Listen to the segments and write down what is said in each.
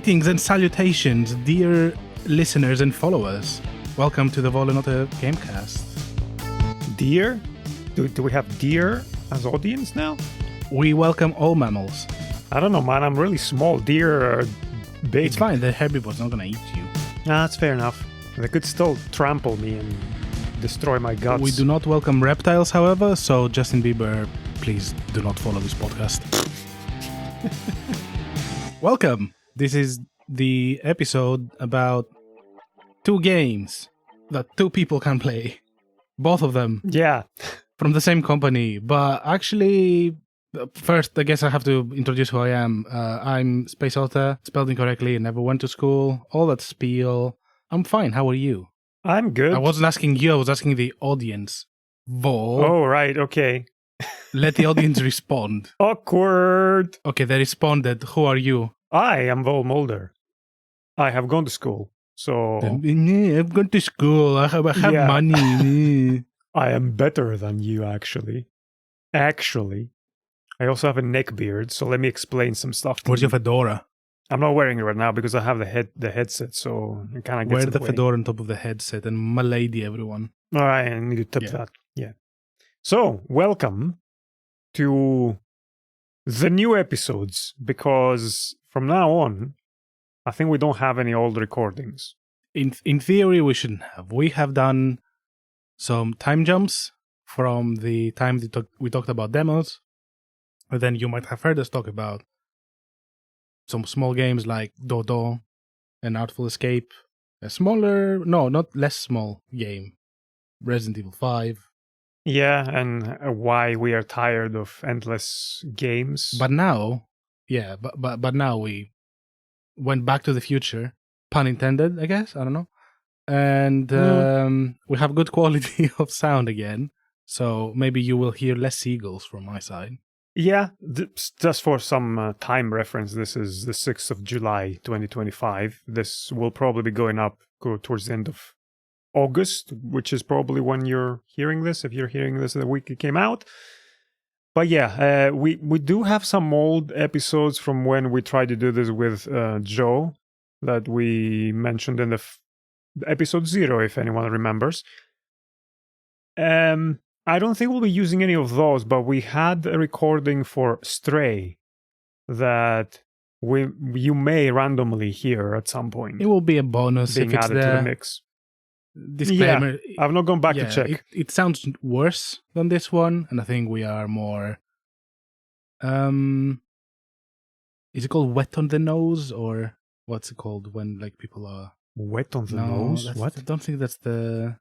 Greetings and salutations, dear listeners and followers. Welcome to the VoleMaulder Gamecast. Deer? Do we have deer as audience now? We welcome all mammals. I don't know, man. I'm really small. Deer are big. It's fine, the herbivore's not gonna eat you. Nah, that's fair enough. They could still trample me and destroy my guts. We do not welcome reptiles, however, so Justin Bieber, please do not follow this podcast. Welcome! This is the episode about two games that two people can play. Both of them. Yeah. From the same company. But actually, first, I guess I have to introduce who I am. I'm Space Otter, spelled incorrectly, never went to school, all that spiel. I'm fine, how are you? I'm good. I wasn't asking you, I was asking the audience. Vol. Oh, right, okay. Let the audience respond. Awkward. Okay, they responded. Who are you? I am VoleMaulder. I have gone to school, so... I've gone to school, I have Yeah. money. I am better than you, actually. Actually. I also have a neckbeard, so let me explain some stuff to Where's you. your fedora? I'm not wearing it right now because I have the headset, so it kind of gets Wear in the way. fedora on top of the headset and milady everyone. All right, I need to tip that. Yeah. So, welcome to the new episodes, because from now on, I think we don't have any old recordings. In theory, we shouldn't have. We have done some time jumps from the time we talked about demos. And then you might have heard us talk about some small games like Dodo and Artful Escape. A smaller, no, not less small game. Resident Evil 5. Yeah, and why we are tired of endless games. But now, yeah, but now we went back to the future. Pun intended, I guess. I don't know. And we have good quality of sound again. So maybe you will hear less seagulls from my side. Yeah, just for some time reference, this is the 6th of July, 2025. This will probably be going up towards the end of August, which is probably when you're hearing this, if you're hearing this the week it came out. But yeah, we do have some old episodes from when we tried to do this with Joe that we mentioned in the episode 0, if anyone remembers. I don't think we'll be using any of those, but we had a recording for Stray that you may randomly hear at some point. It will be a bonus being if it's added there. to the mix. Disclaimer. Yeah, I've not gone back to check. It sounds worse than this one, and I think we are more... is it called wet on the nose, or what's it called when like people are... Wet on the nose? What? I don't think that's the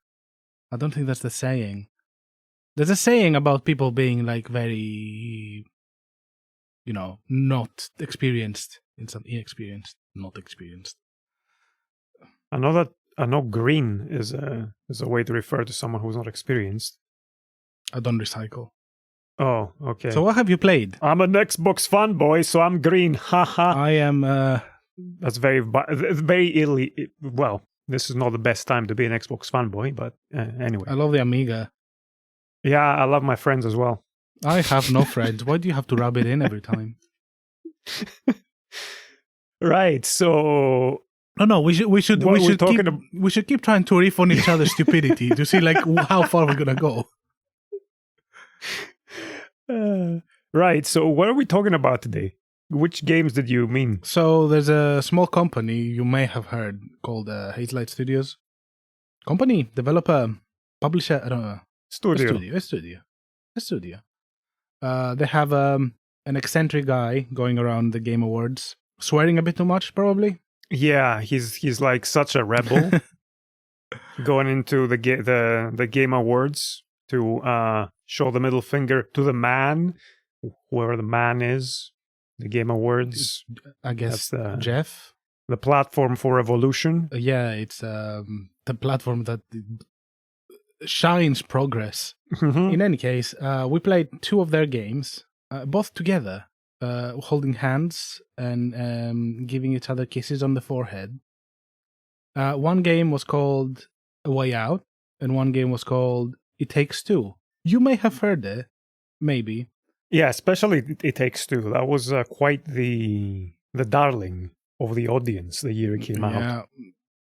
saying. There's a saying about people being like very, not experienced in some inexperienced, not experienced. I know green is a way to refer to someone who's not experienced. I don't recycle. Oh, okay. So what have you played? I'm an Xbox fanboy, so I'm green. Haha. I am. That's very illy. Well, this is not the best time to be an Xbox fanboy, but anyway. I love the Amiga. Yeah, I love my friends as well. I have no friends. Why do you have to rub it in every time? Right. So no. We should keep trying to riff on each other's stupidity to see like how far we're gonna go. Right. So what are we talking about today? Which games did you mean? So there's a small company you may have heard called Hazelight Studios. Company, developer, publisher. I don't know. A studio. They have an eccentric guy going around the Game Awards, swearing a bit too much, probably. Yeah, he's like such a rebel, going into the Game Awards to show the middle finger to the man, whoever the man is. The Game Awards, I guess. Jeff, the platform for evolution. Yeah, it's the platform that shines progress. Mm-hmm. In any case, we played 2 of their games, both together, holding hands and giving each other kisses on the forehead. One game was called A Way Out, and one game was called It Takes Two. You may have heard it, maybe. Yeah, especially It Takes Two. That was quite the darling of the audience the year it came out.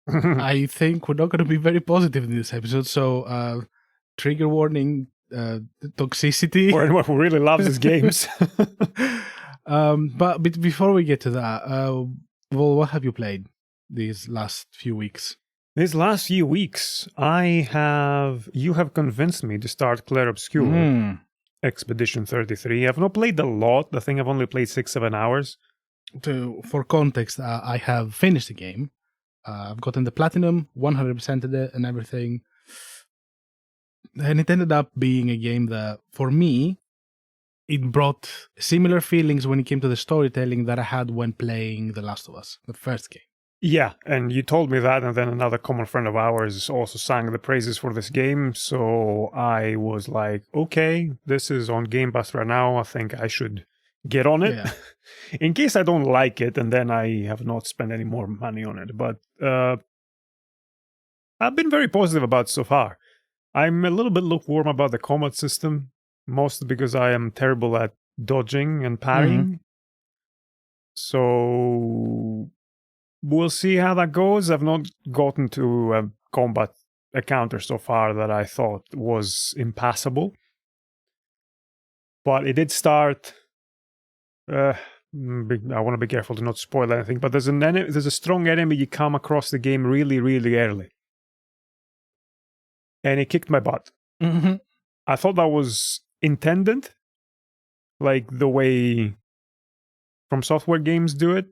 Yeah. I think we're not going to be very positive in this episode. So, trigger warning, toxicity. For anyone who really loves his games. But before we get to that, well, what have you played these last few weeks? These last few weeks, you have convinced me to start Clair Obscur Expedition 33. I've not played a lot. I think I've only played 6-7 hours. For context, I have finished the game. I've gotten the platinum, 100%ed it and everything. And it ended up being a game that, for me, it brought similar feelings when it came to the storytelling that I had when playing The Last of Us, the first game. Yeah, and you told me that, and then another common friend of ours also sang the praises for this game, so I was like, okay, this is on Game Pass right now, I think I should get on it, in case I don't like it, and then I have not spent any more money on it, but I've been very positive about it so far. I'm a little bit lukewarm about the combat system, mostly because I am terrible at dodging and parrying, so we'll see how that goes. I've not gotten to a combat encounter so far that I thought was impassable. But it did start... I want to be careful to not spoil anything, but there's a strong enemy you come across the game really, really early. And it kicked my butt. I thought that was intended, like the way From Software games do it.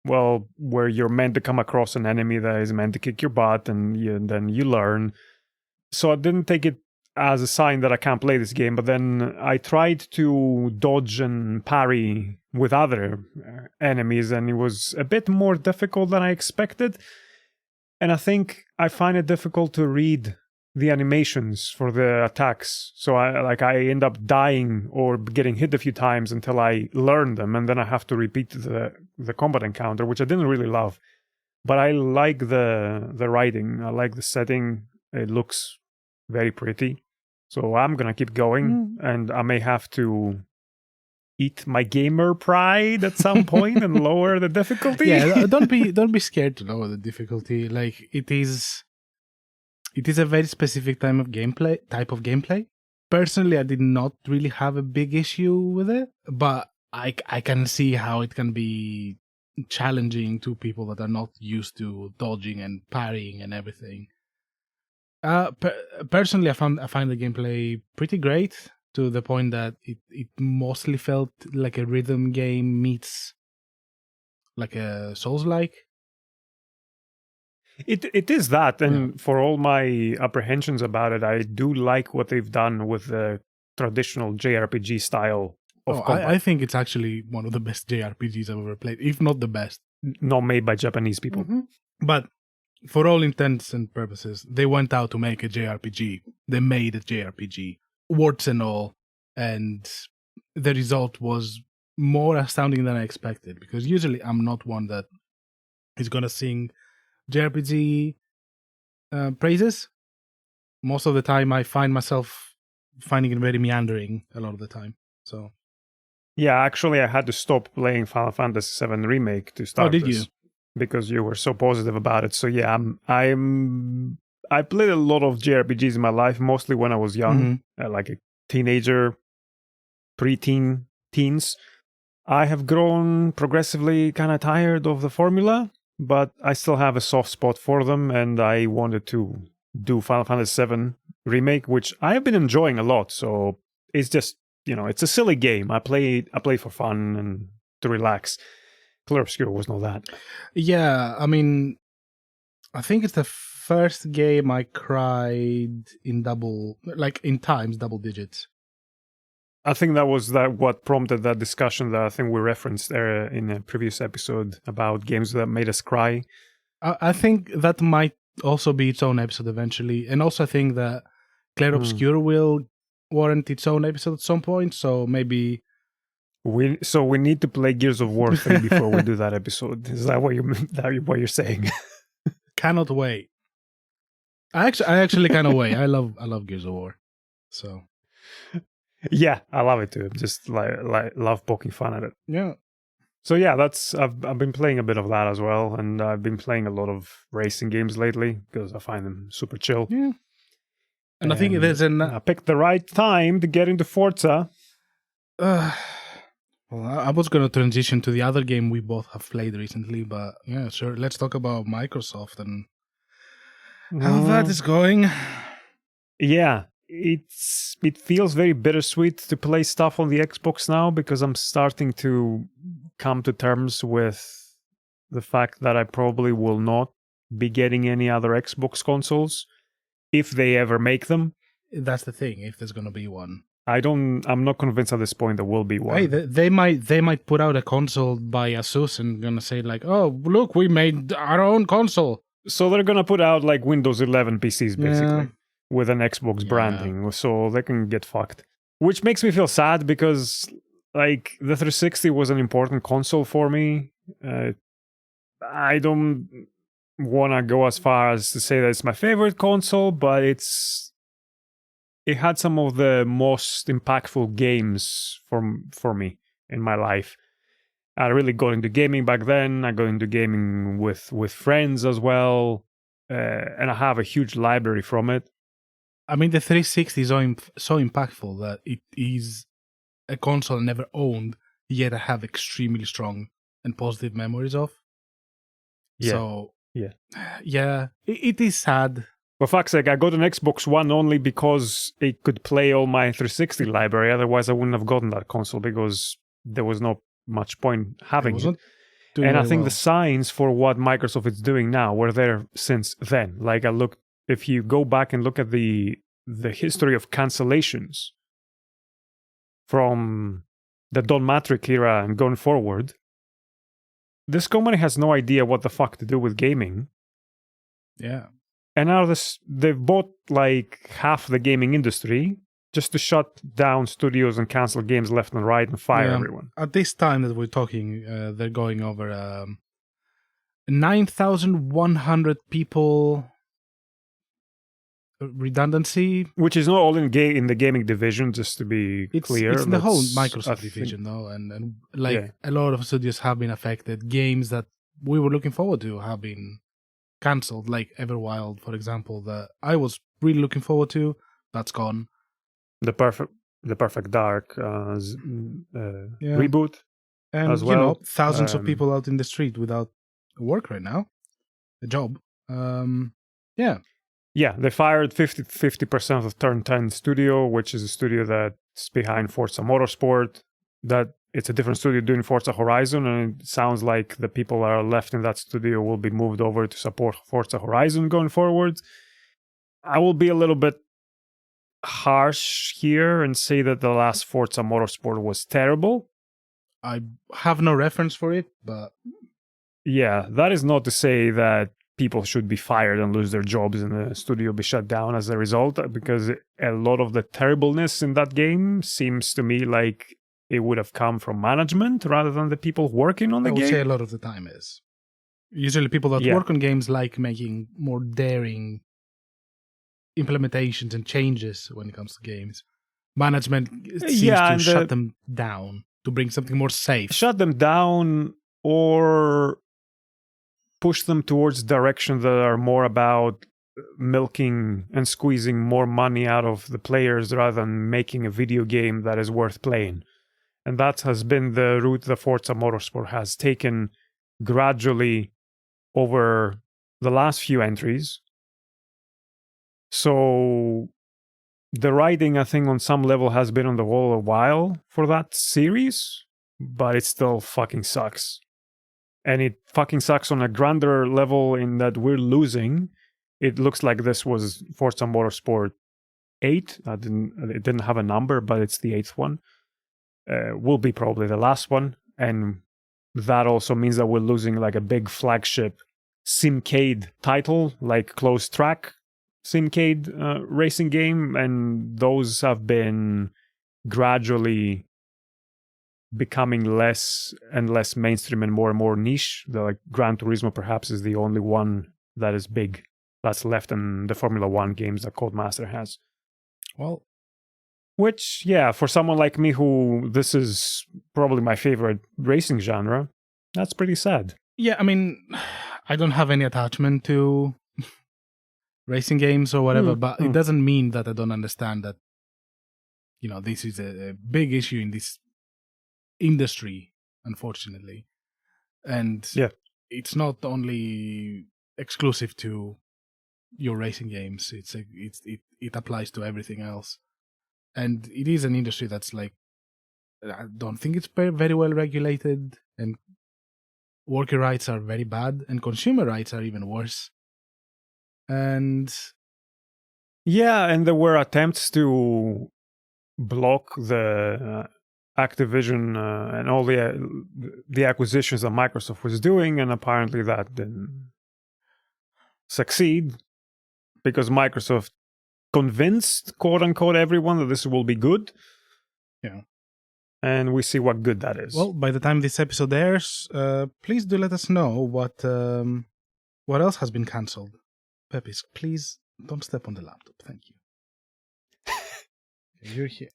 Well, where you're meant to come across an enemy that is meant to kick your butt, and then you learn. So I didn't take it as a sign that I can't play this game, but then I tried to dodge and parry with other enemies, and it was a bit more difficult than I expected. And I think I find it difficult to read the animations for the attacks. So I end up dying or getting hit a few times until I learn them, and then I have to repeat the combat encounter, which I didn't really love. But I like the writing. I like the setting. It looks very pretty. So I'm gonna keep going, and I may have to eat my gamer pride at some point and lower the difficulty. Yeah, don't be scared to lower the difficulty. Like it is a very specific type of gameplay. Personally, I did not really have a big issue with it, but I can see how it can be challenging to people that are not used to dodging and parrying and everything. Personally, I find the gameplay pretty great, to the point that it mostly felt like a rhythm game meets like a Souls-like. It is that, and for all my apprehensions about it, I do like what they've done with the traditional JRPG style of combat. I think it's actually one of the best JRPGs I've ever played, if not the best. Not made by Japanese people. But for all intents and purposes, they went out to make a JRPG. They made a JRPG, warts and all, and the result was more astounding than I expected, because usually I'm not one that is going to sing JRPG praises. Most of the time I find myself finding it very meandering a lot of the time. So yeah, actually I had to stop playing Final Fantasy VII Remake to start did this, you? because you were so positive about it. So yeah, I played a lot of JRPGs in my life, mostly when I was young, like a teenager, preteen, teens. I have grown progressively kind of tired of the formula, but I still have a soft spot for them, and I wanted to do Final Fantasy VII Remake, which I have been enjoying a lot. So it's just, it's a silly game. I play for fun and to relax. Clair Obscur was not that. Yeah, I mean, I think it's the first game I cried in double digits. I think that was what prompted that discussion that I think we referenced there in a previous episode about games that made us cry. I think that might also be its own episode eventually. And also I think that Clair Obscur will warrant its own episode at some point. So maybe... We need to play Gears of War 3 before we do that episode. Is that what you're saying? Cannot wait. I actually cannot wait. I love Gears of War. So... Yeah, I love it too. Just like love poking fun at it. Yeah. So yeah, I've been playing a bit of that as well, and I've been playing a lot of racing games lately because I find them super chill. Yeah. And I think there's I picked the right time to get into Forza. Well, I was going to transition to the other game we both have played recently, but yeah, sure. Let's talk about Microsoft and how that is going. Yeah, it feels very bittersweet to play stuff on the Xbox now because I'm starting to come to terms with the fact that I probably will not be getting any other Xbox consoles if they ever make them. That's the thing, if there's going to be one. I'm not convinced at this point there will be one. Hey, they might put out a console by Asus and gonna say like, oh, look, we made our own console. So they're gonna put out like Windows 11 PCs basically with an Xbox branding, so they can get fucked. Which makes me feel sad because like the 360 was an important console for me. I don't want to go as far as to say that it's my favorite console, but it had some of the most impactful games for me in my life. I really got into gaming back then. I got into gaming with friends as well, and I have a huge library from it. I mean, the 360 is so impactful that it is a console I never owned, yet I have extremely strong and positive memories of. Yeah. So, yeah, it is sad. For fuck's sake, I got an Xbox One only because it could play all my 360 library. Otherwise, I wouldn't have gotten that console because there was no much point having it. And I think the signs for what Microsoft is doing now were there since then. Like if you go back and look at the history of cancellations from the Don Matrick era and going forward, this company has no idea what the fuck to do with gaming. Yeah. And now they've bought like half the gaming industry just to shut down studios and cancel games left and right and fire everyone. At this time that we're talking, they're going over 9,100 people redundancy. Which is not all in the gaming division, just to be clear. It's in the whole Microsoft division, though. And a lot of studios have been affected. Games that we were looking forward to have been cancelled, like Everwild, for example, that I was really looking forward to. That's gone. The Perfect Dark reboot, and as well. Thousands of people out in the street without work right now, a job. Yeah, they fired 50% of Turn 10 Studio, which is a studio that's behind Forza Motorsport. That it's a different studio doing Forza Horizon, and it sounds like the people that are left in that studio will be moved over to support Forza Horizon going forward. I will be a little bit harsh here and say that the last Forza Motorsport was terrible. I have no reference for it, but yeah, that is not to say that people should be fired and lose their jobs and the studio be shut down as a result, because a lot of the terribleness in that game seems to me like it would have come from management rather than the people working on the game. I would say a lot of the time is. Usually people that work on games like making more daring implementations and changes when it comes to games. Management seems to shut them down to bring something more safe. Shut them down or push them towards directions that are more about milking and squeezing more money out of the players rather than making a video game that is worth playing. And that has been the route the Forza Motorsport has taken gradually over the last few entries. So the writing, I think, on some level has been on the wall a while for that series, but it still fucking sucks. And it fucking sucks on a grander level in that we're losing. It looks like this was Forza Motorsport 8. It didn't have a number, but it's the 8th one. Will be probably the last one. And that also means that we're losing like a big flagship Simcade title, like Close Track Simcade racing game. And those have been gradually becoming less and less mainstream and more niche. Like Gran Turismo perhaps is the only one that is big that's left in the Formula One games that Codemaster has. Well, Which, yeah, for someone like me who this is probably my favorite racing genre, that's pretty sad. Yeah, I mean, I don't have any attachment to racing games or whatever, but it doesn't mean that I don't understand that, this is a big issue in this industry, unfortunately. And it's not only exclusive to your racing games. It applies to everything else. And it is an industry that's like, I don't think it's very well regulated, and worker rights are very bad, and consumer rights are even worse. And and there were attempts to block the Activision and all the acquisitions that Microsoft was doing, and apparently that didn't succeed because Microsoft convinced, quote unquote, everyone that this will be good. Yeah. And we see what good that is. Well, by the time this episode airs, please do let us know what else has been cancelled. Pepis, please don't step on the laptop. Thank you. You're here.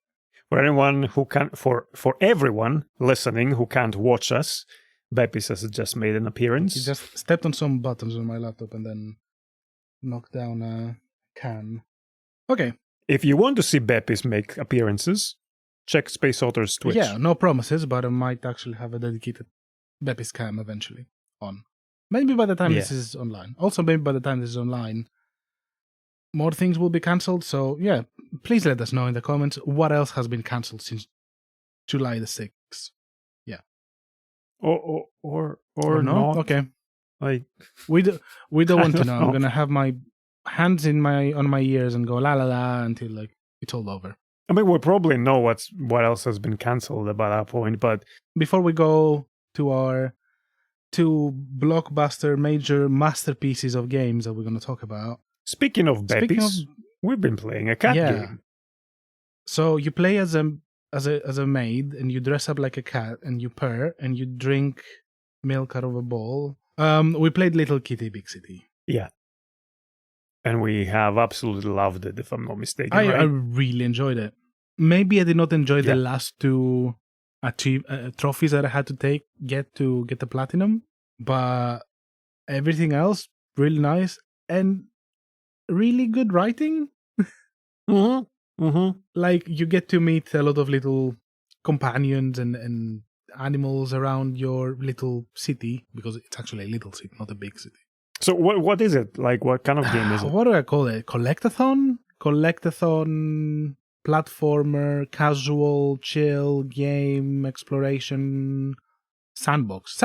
For anyone who can, for everyone listening who can't watch us, Bepis has just made an appearance. He just stepped on some buttons on my laptop and then knocked down a can. Okay. If you want to see Bepis make appearances, check Space Otter's Twitch. Yeah, no promises, but I might actually have a dedicated Bepis cam eventually on. Maybe by the time this is online. Also, maybe by the time this is online, more things will be cancelled. So, yeah, please let us know in the comments what else has been cancelled since July the 6th. Yeah. Or no? not. Okay. Like we don't want to know. I'm gonna have my hands on my ears and go la la la until like it's all over. I mean, we'll probably know what else has been cancelled by that point, but before we go to our two blockbuster major masterpieces of games that we're going to talk about. Speaking of Bepis, we've been playing a cat game. So you play as a maid, and you dress up like a cat, and you purr, and you drink milk out of a bowl. We played Little Kitty Big City. Yeah. And we have absolutely loved it, if I'm not mistaken. I really enjoyed it. Maybe I did not enjoy the last two trophies that I had to get the platinum, but everything else really nice and really good writing. Like you get to meet a lot of little companions and animals around your little city, because it's actually a little city, not a big city. So what is it? Like, what kind of game is it? What do I call it? Collectathon, platformer, casual, chill, game, exploration, sandbox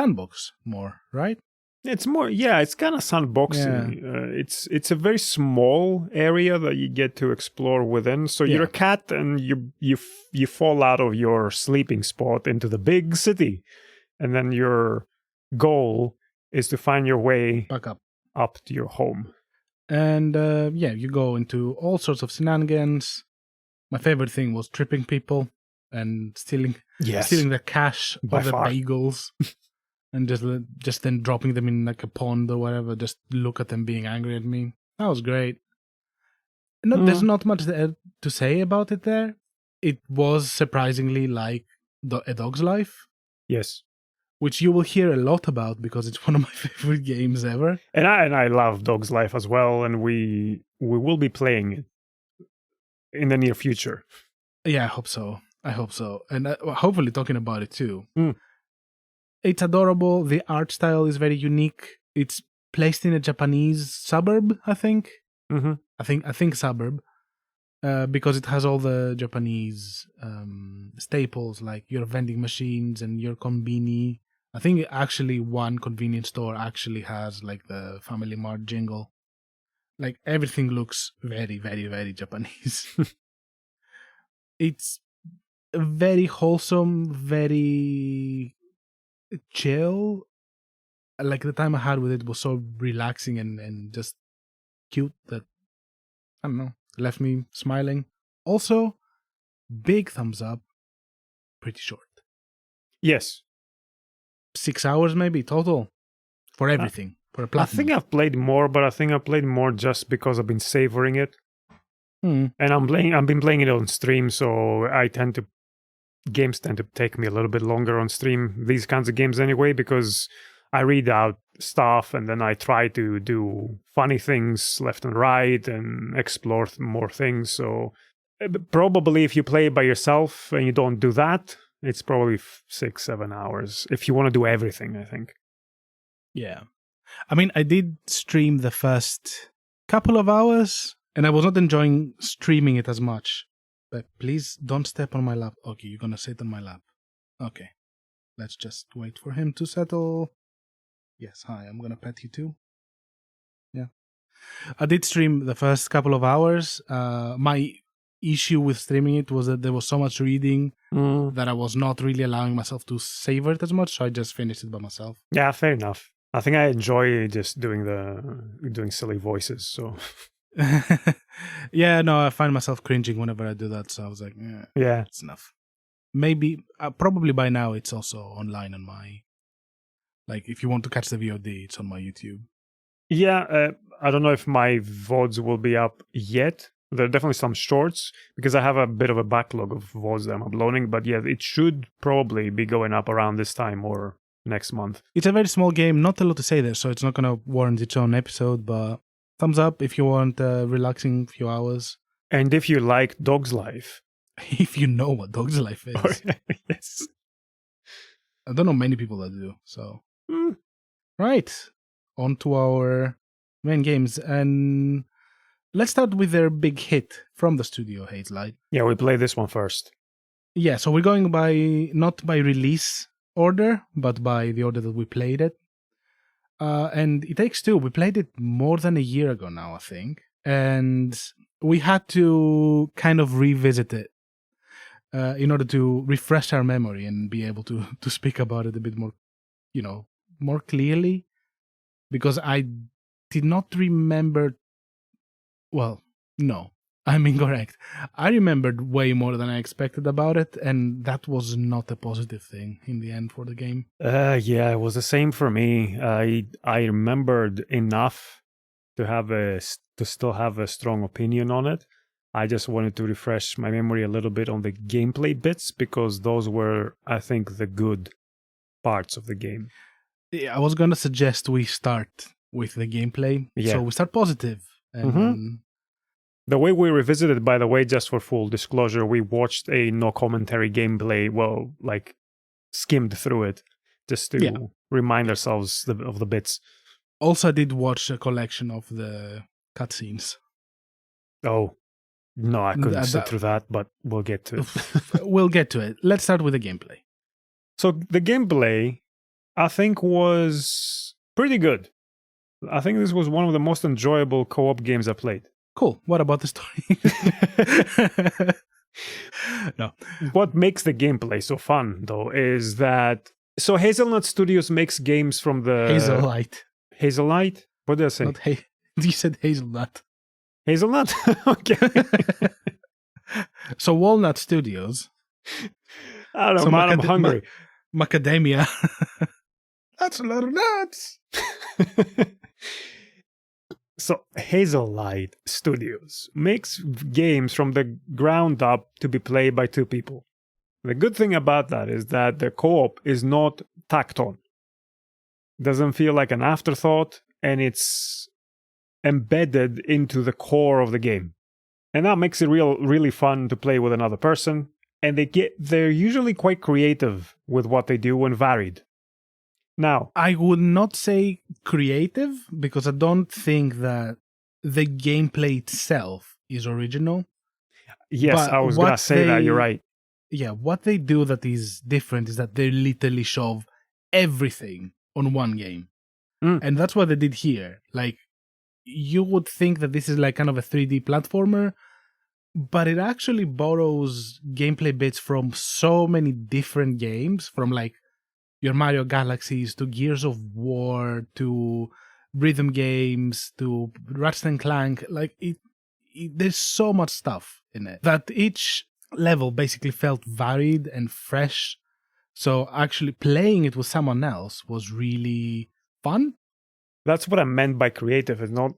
more, right? It's more, it's kind of sandboxy. Yeah. It's a very small area that you get to explore within. So you're a cat, and you fall out of your sleeping spot into the big city, and then your goal is to find your way back up to your home. And you go into all sorts of shenanigans. My favorite thing was tripping people and stealing the cash of the bagels. And just then dropping them in like a pond or whatever. Just look at them being angry at me. That was great. No, there's not much to say about it there. It was surprisingly like A Dog's Life. Yes. Which you will hear a lot about because it's one of my favorite games ever. And I love Dog's Life as well, and we will be playing it in the near future. Yeah, I hope so. And hopefully talking about it too. It's adorable. The art style is very unique. It's placed in a Japanese suburb, I think. I think suburb, because it has all the Japanese staples like your vending machines and your konbini. I think actually one convenience store actually has like the Family Mart jingle. Like everything looks very, very, very Japanese. It's very wholesome, very chill. Like the time I had with it was so relaxing and just cute that, I don't know, left me smiling. Also, big thumbs up. Pretty short. Yes. 6 hours maybe total for everything. For a platinum. I think I've played more, but I think I played more just because I've been savoring it. And I've been playing it on stream, so games tend to take me a little bit longer on stream, these kinds of games anyway, because I read out stuff and then I try to do funny things left and right and explore more things. So probably if you play by yourself and you don't do that, it's probably 6-7 hours if you want to do everything, I think. Yeah. I mean, I did stream the first couple of hours and I was not enjoying streaming it as much. But please don't step on my lap. Okay, you're gonna sit on my lap. Okay. Let's just wait for him to settle. Yes, hi, I'm gonna pet you too. Yeah. I did stream the first couple of hours. My issue with streaming it was that there was so much reading that I was not really allowing myself to savor it as much, so I just finished it by myself. Yeah, fair enough. I think I enjoy just doing silly voices, so... Yeah, no, I find myself cringing whenever I do that, so I was like, yeah, it's enough. Maybe, probably by now it's also online on my, like, if you want to catch the VOD, it's on my YouTube. Yeah, I don't know if my VODs will be up yet. There are definitely some shorts, because I have a bit of a backlog of VODs that I'm uploading, but yeah, it should probably be going up around this time or next month. It's a very small game, not a lot to say there, so it's not going to warrant its own episode, but... thumbs up if you want a relaxing few hours. And if you like Dog's Life. If you know what Dog's Life is. Yes. I don't know many people that do, so. Right. On to our main games. And let's start with their big hit from the studio, Hazelight. Yeah, we play this one first. Yeah, so we're going not by release order, but by the order that we played it. And It Takes Two, we played it more than a year ago now, I think. And we had to kind of revisit it in order to refresh our memory and be able to speak about it a bit more, more clearly. Because I did not remember... Well, no, I'm incorrect. I remembered way more than I expected about it, and that was not a positive thing in the end for the game. Yeah, it was the same for me. I remembered enough to still have a strong opinion on it. I just wanted to refresh my memory a little bit on the gameplay bits, because those were, I think, the good parts of the game. Yeah, I was going to suggest we start with the gameplay. Yeah. So we start positive. And The way we revisited, by the way, just for full disclosure, we watched a no commentary gameplay, skimmed through it, just to remind ourselves of the bits. Also, I did watch a collection of the cutscenes. Oh, no, I couldn't sit through that, but we'll get to it. We'll get to it. Let's start with the gameplay. So the gameplay, I think, was pretty good. I think this was one of the most enjoyable co-op games I played. Cool. What about the story? No. What makes the gameplay so fun, though, is that... So Hazelnut Studios makes games from the... Hazelight. Hazelight? What did I say? You said hazelnut. Hazelnut? Okay. So Walnut Studios. I don't know, man, I'm hungry. Macadamia. That's a lot of nuts. So Hazelight Studios makes games from the ground up to be played by two people. The good thing about that is that the co-op is not tacked on. Doesn't feel like an afterthought, and it's embedded into the core of the game. And that makes it really fun to play with another person. And they're usually quite creative with what they do and varied. Now, I would not say creative, because I don't think that the gameplay itself is original. Yes, but I was going to say that, you're right. Yeah, what they do that is different is that they literally shove everything on one game. And that's what they did here. Like, you would think that this is like kind of a 3D platformer, but it actually borrows gameplay bits from so many different games, from like your Mario Galaxies to Gears of War to rhythm games to Ratchet and Clank. Like there's so much stuff in it that each level basically felt varied and fresh. So actually playing it with someone else was really fun. That's what I meant by creative. It's not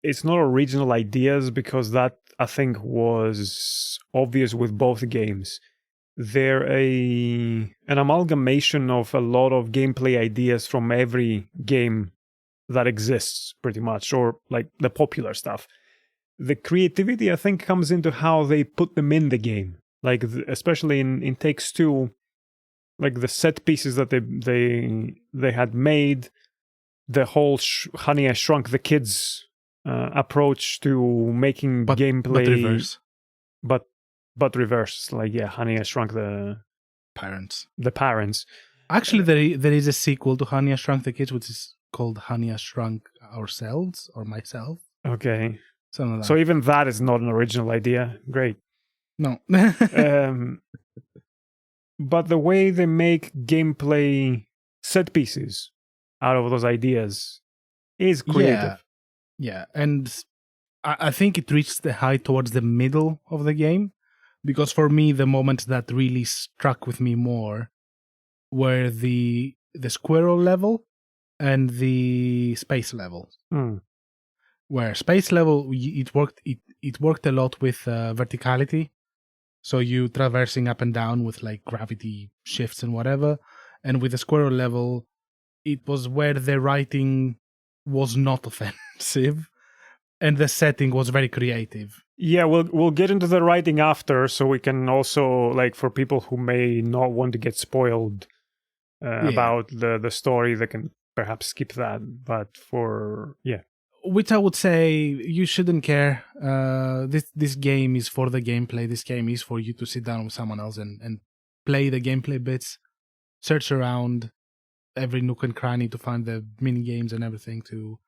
it's not original ideas because that I think was obvious with both games. They're an amalgamation of a lot of gameplay ideas from every game that exists, pretty much, or like the popular stuff. The creativity, I think, comes into how they put them in the game. Like, especially in Takes Two, like the set pieces that they had made, the whole Honey, I Shrunk the Kids approach to making gameplay. But reverse. But reverse, like, yeah, Honey, I Shrunk the Parents. Actually, there is a sequel to Honey, I Shrunk the Kids, which is called Honey, I Shrunk Ourselves or Myself. Okay. Something like that. So even that is not an original idea. Great. No. But the way they make gameplay set pieces out of those ideas is creative. Yeah. And I think it reached the high towards the middle of the game. Because for me, the moments that really struck with me more were the squirrel level and the space level. Where space level, it worked a lot with verticality. So you traversing up and down with like gravity shifts and whatever. And with the squirrel level, it was where the writing was not offensive. And the setting was very creative. Yeah, we'll get into the writing after, so we can also, like, for people who may not want to get spoiled about the story, they can perhaps skip that. But which I would say you shouldn't care. This game is for the gameplay. This game is for you to sit down with someone else and play the gameplay bits, search around every nook and cranny to find the mini games and everything to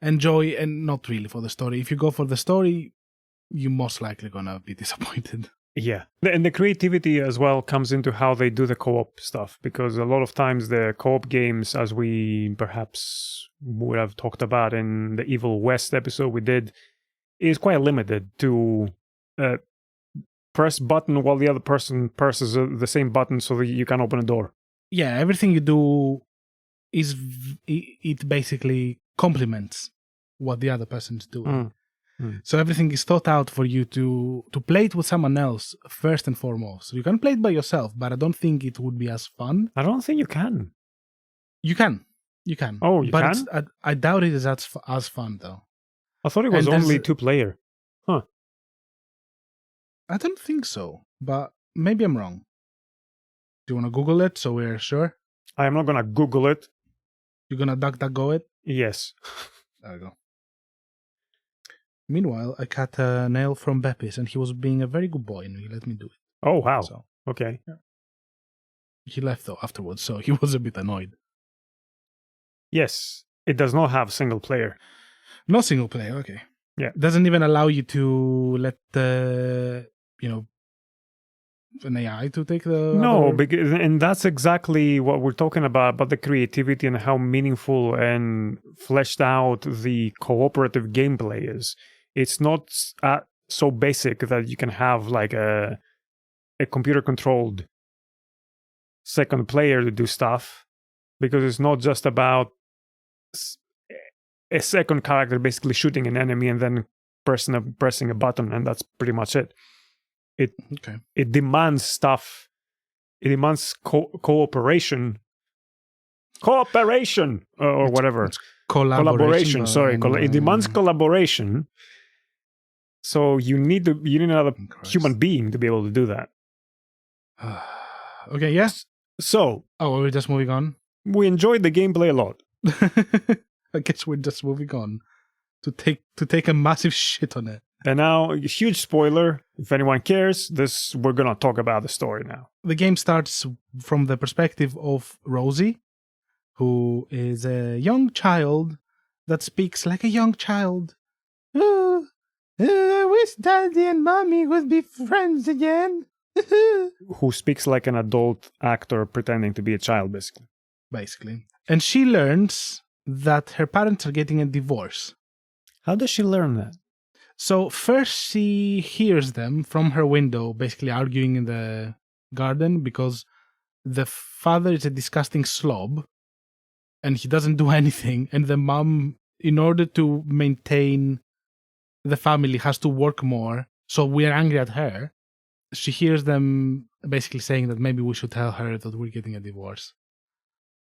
enjoy, and not really for the story. If you go for the story, you're most likely gonna be disappointed. Yeah. And the creativity as well comes into how they do the co-op stuff, because a lot of times the co-op games, as we perhaps would have talked about in the Evil West episode we did, is quite limited to press button while the other person presses the same button so that you can open a door. Yeah, everything you do is it basically complements what the other person is doing. So everything is thought out for you to play it with someone else first and foremost. You can play it by yourself, but I don't think it would be as fun. I don't think you can. You can. Oh, you can? I doubt it is as fun, though. I thought it was only 2-player. Huh. I don't think so, but maybe I'm wrong. Do you want to Google it so we're sure? I am not going to Google it. You're going to DuckDuckGo it? Yes. There we go. Meanwhile, I cut a nail from Beppis, and he was being a very good boy, and he let me do it. Oh, wow. So, okay. Yeah. He left, though, afterwards, so he was a bit annoyed. Yes, it does not have single player. No single player, okay. Yeah. It doesn't even allow you to let an AI to take the... No, and that's exactly what we're talking about the creativity and how meaningful and fleshed out the cooperative gameplay is. It's not so basic that you can have like a computer-controlled second player to do stuff, because it's not just about a second character basically shooting an enemy and then pressing a button, and that's pretty much it. It demands stuff. It demands cooperation. Or whatever. It's collaboration. Sorry, it demands collaboration. So you need another human being to be able to do that. Okay, yes. So, we're just moving on. We enjoyed the gameplay a lot. I guess we're just moving on to take a massive shit on it. And now, a huge spoiler, if anyone cares, we're going to talk about the story now. The game starts from the perspective of Rosie, who is a young child that speaks like a young child. I wish Daddy and Mommy would be friends again. Who speaks like an adult actor pretending to be a child, basically. And she learns that her parents are getting a divorce. How does she learn that? So first she hears them from her window basically arguing in the garden because the father is a disgusting slob and he doesn't do anything, and the mom in order to maintain the family, has to work more. So we're angry at her. She hears them basically saying that maybe we should tell her that we're getting a divorce.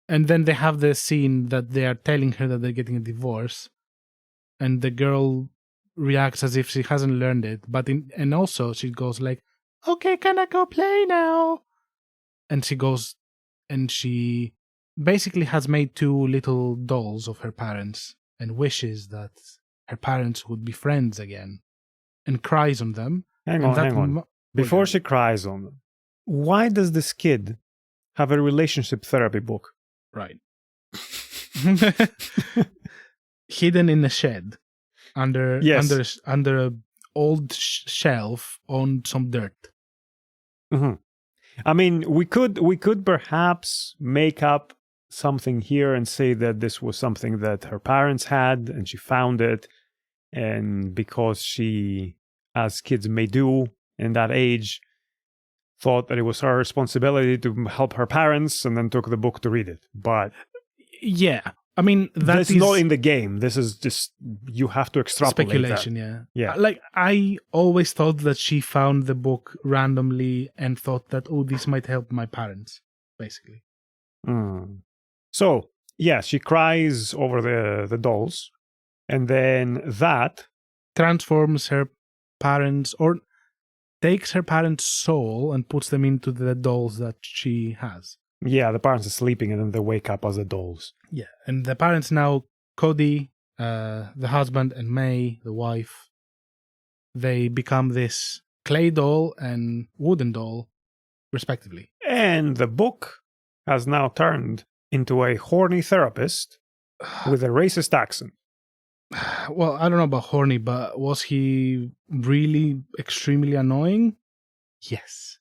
And then they have the scene that they are telling her that they're getting a divorce. And the girl reacts as if she hasn't learned it. And also she goes like, okay, can I go play now? And she goes, and she basically has made 2 little dolls of her parents and wishes that her parents would be friends again, and cries on them. Hang on. Before she cries on them, why does this kid have a relationship therapy book? Right. Hidden in a shed under a old shelf on some dirt. Mm-hmm. I mean, we could perhaps make up something here and say that this was something that her parents had and she found it, and because she, as kids may do in that age, thought that it was her responsibility to help her parents and then took the book to read it. But yeah, I mean, that's not in the game. This is just, you have to extrapolate speculation. that. Yeah. Like, I always thought that she found the book randomly and thought that, oh, this might help my parents, basically. So yeah, she cries over the dolls, and then that transforms her parents, or takes her parents' soul and puts them into the dolls that she has. Yeah, the parents are sleeping and then they wake up as the dolls. Yeah, and the parents now, Cody, the husband, and May, the wife, they become this clay doll and wooden doll, respectively. And the book has now turned into a horny therapist with a racist accent. Well, I don't know about horny, but was he really extremely annoying? Yes.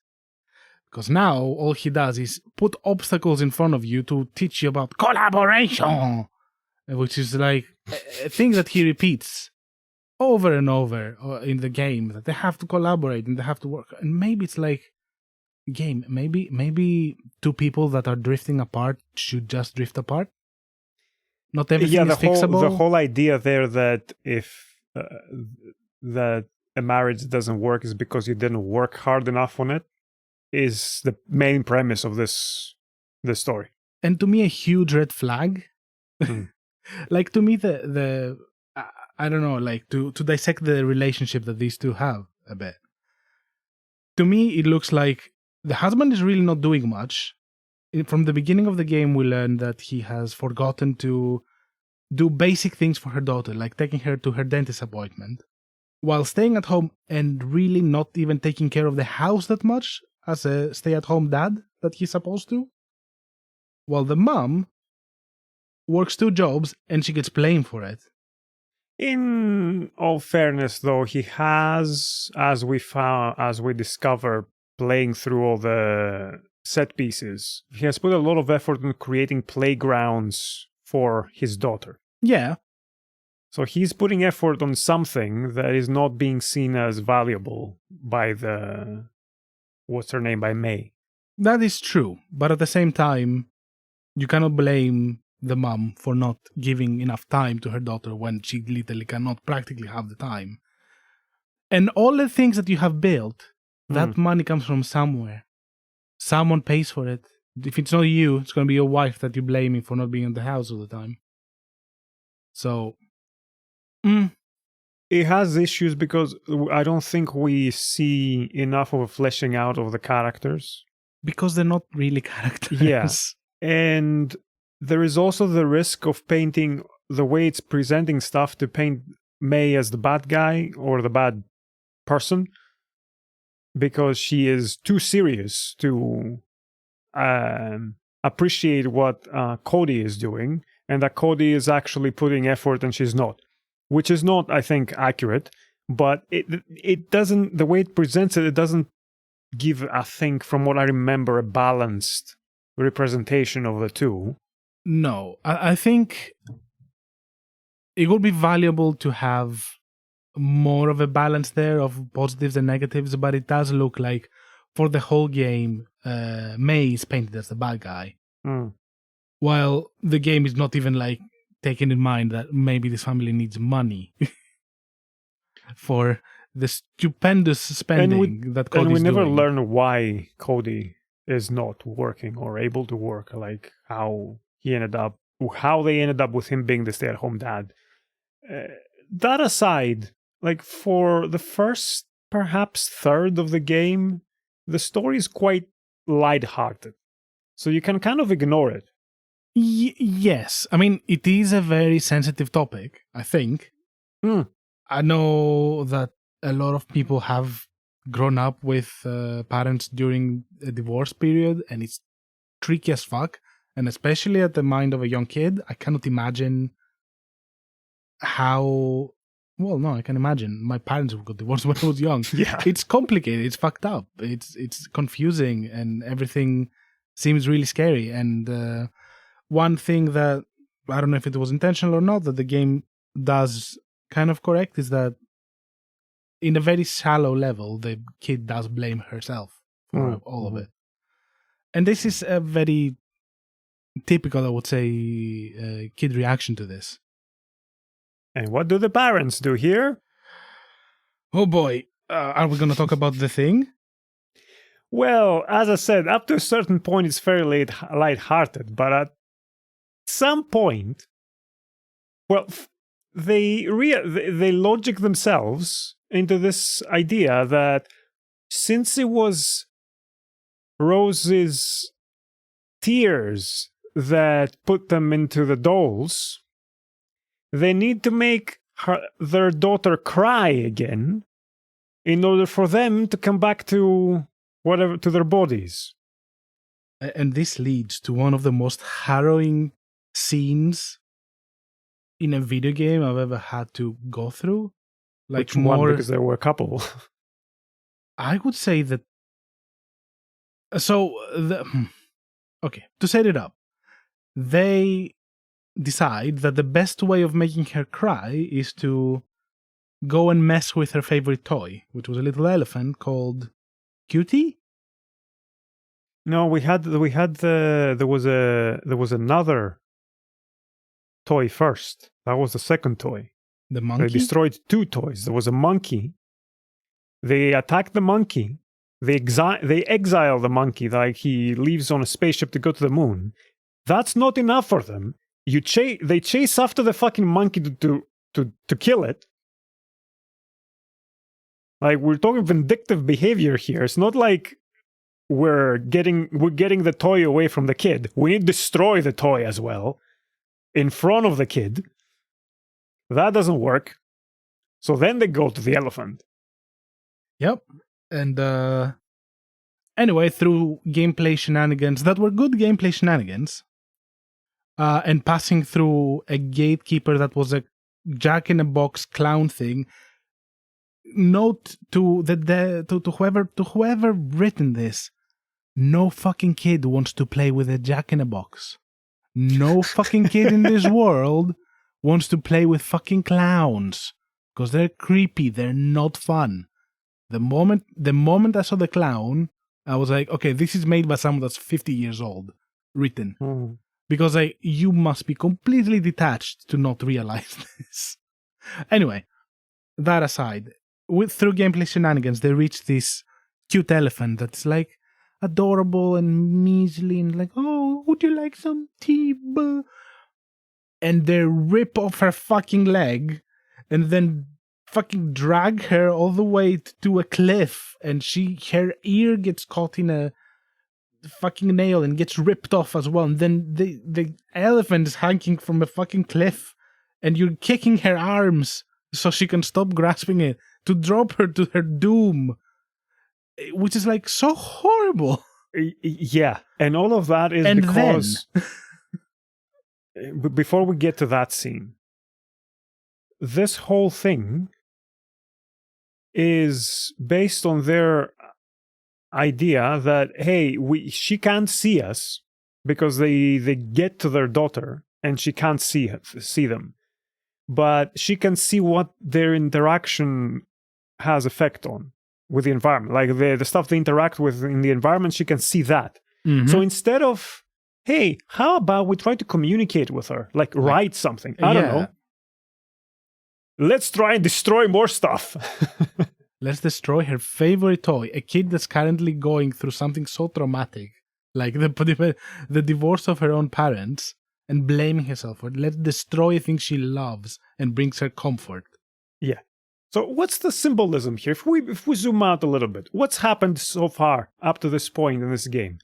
Because now all he does is put obstacles in front of you to teach you about collaboration, which is like a thing that he repeats over and over in the game, that they have to collaborate and they have to work. And maybe it's like, game, maybe 2 people that are drifting apart should just drift apart. Not everything is fixable. The whole idea there that if that a marriage doesn't work is because you didn't work hard enough on it is the main premise of this story. And to me, a huge red flag. Like, to me, the I don't know, like, to dissect the relationship that these 2 have a bit. To me, it looks like the husband is really not doing much. From the beginning of the game, we learn that he has forgotten to do basic things for her daughter, like taking her to her dentist appointment, while staying at home and really not even taking care of the house that much as a stay-at-home dad that he's supposed to. While the mom works 2 jobs and she gets blamed for it. In all fairness, though, he has, as we discover playing through all the set pieces, he has put a lot of effort in creating playgrounds for his daughter. Yeah. So he's putting effort on something that is not being seen as valuable by by May. That is true, but at the same time, you cannot blame the mom for not giving enough time to her daughter when she literally cannot practically have the time. And all the things that you have built, that money comes from somewhere. Someone pays for it. If it's not you, it's going to be your wife that you're blaming for not being in the house all the time. So, it has issues because I don't think we see enough of a fleshing out of the characters. Because they're not really characters. Yeah. And there is also the risk of painting the way it's presenting stuff to paint May as the bad guy or the bad person, because she is too serious to appreciate what Cody is doing, and that Cody is actually putting effort and she's not, which is not, I think, accurate. But it doesn't, the way it presents it doesn't give, I think, from what I remember, a balanced representation of the 2. No, I think it would be valuable to have more of a balance there of positives and negatives, but it does look like for the whole game, May is painted as the bad guy. While the game is not even like taking in mind that maybe this family needs money for the stupendous spending that Cody's and we never doing. learn why Cody is not working or able to work, like how they ended up with him being the stay-at-home dad. That aside, like for the first perhaps third of the game, the story is quite lighthearted, so you can kind of ignore it. Yes, I mean it is a very sensitive topic, I think. I know that a lot of people have grown up with parents during a divorce period, and it's tricky as fuck. And especially at the mind of a young kid, I cannot imagine how. Well, no, I can imagine. My parents got divorced when I was young. Yeah, it's complicated. It's fucked up. It's confusing, and everything seems really scary. And one thing that I don't know if it was intentional or not that the game does kind of correct is that in a very shallow level, the kid does blame herself for all of it. And this is a very typical, I would say, kid reaction to this. And what do the parents do here? Oh boy, are we going to talk about the thing? Well, as I said, up to a certain point, it's fairly light-hearted, but at some point, well, they logic themselves into this idea that since it was Rose's tears that put them into the dolls, they need to make their daughter cry again in order for them to come back to their bodies. And this leads to one of the most harrowing scenes in a video game I've ever had to go through. Like which one? Because there were a couple. I would say that. So, okay, to set it up, they decide that the best way of making her cry is to go and mess with her favorite toy, which was a little elephant called Cutie. No, there was another toy first. That was the second toy. The monkey? They destroyed two toys. There was a monkey. They attacked the monkey. They exile the monkey, like he leaves on a spaceship to go to the moon. That's not enough for them. They chase after the fucking monkey to kill it. Like, we're talking vindictive behavior here. It's not like we're getting the toy away from the kid. We need to destroy the toy as well in front of the kid. That doesn't work. So then they go to the elephant. Yep. And anyway, through gameplay shenanigans that were good gameplay shenanigans, and passing through a gatekeeper that was a jack-in-a-box clown thing. Note to whoever written this, no fucking kid wants to play with a jack-in-a-box. No fucking kid in this world wants to play with fucking clowns because they're creepy. They're not fun. The moment I saw the clown, I was like, okay, this is made by someone that's 50 years old, written. Mm. Because you must be completely detached to not realize this. Anyway, that aside, through gameplay shenanigans, they reach this cute elephant that's like adorable and measly and like, oh, would you like some tea? And they rip off her fucking leg and then fucking drag her all the way to a cliff, and her ear gets caught in a fucking nail and gets ripped off as well, and then the elephant is hanging from a fucking cliff, and you're kicking her arms so she can stop grasping it to drop her to her doom, which is like so horrible. Yeah, and all of that is because before we get to that scene, this whole thing is based on their idea that, hey, she can't see us because they get to their daughter and she can't see them, but she can see what their interaction has effect on with the environment, like the stuff they interact with in the environment. She can see that. Mm-hmm. So instead of hey, how about we try to communicate with her? Like write something. I don't know. Let's try and destroy more stuff. Let's destroy her favorite toy. A kid that's currently going through something so traumatic, like the divorce of her own parents, and blaming herself for it. Let's destroy things she loves and brings her comfort. Yeah. So what's the symbolism here? If we zoom out a little bit, what's happened so far up to this point in this game?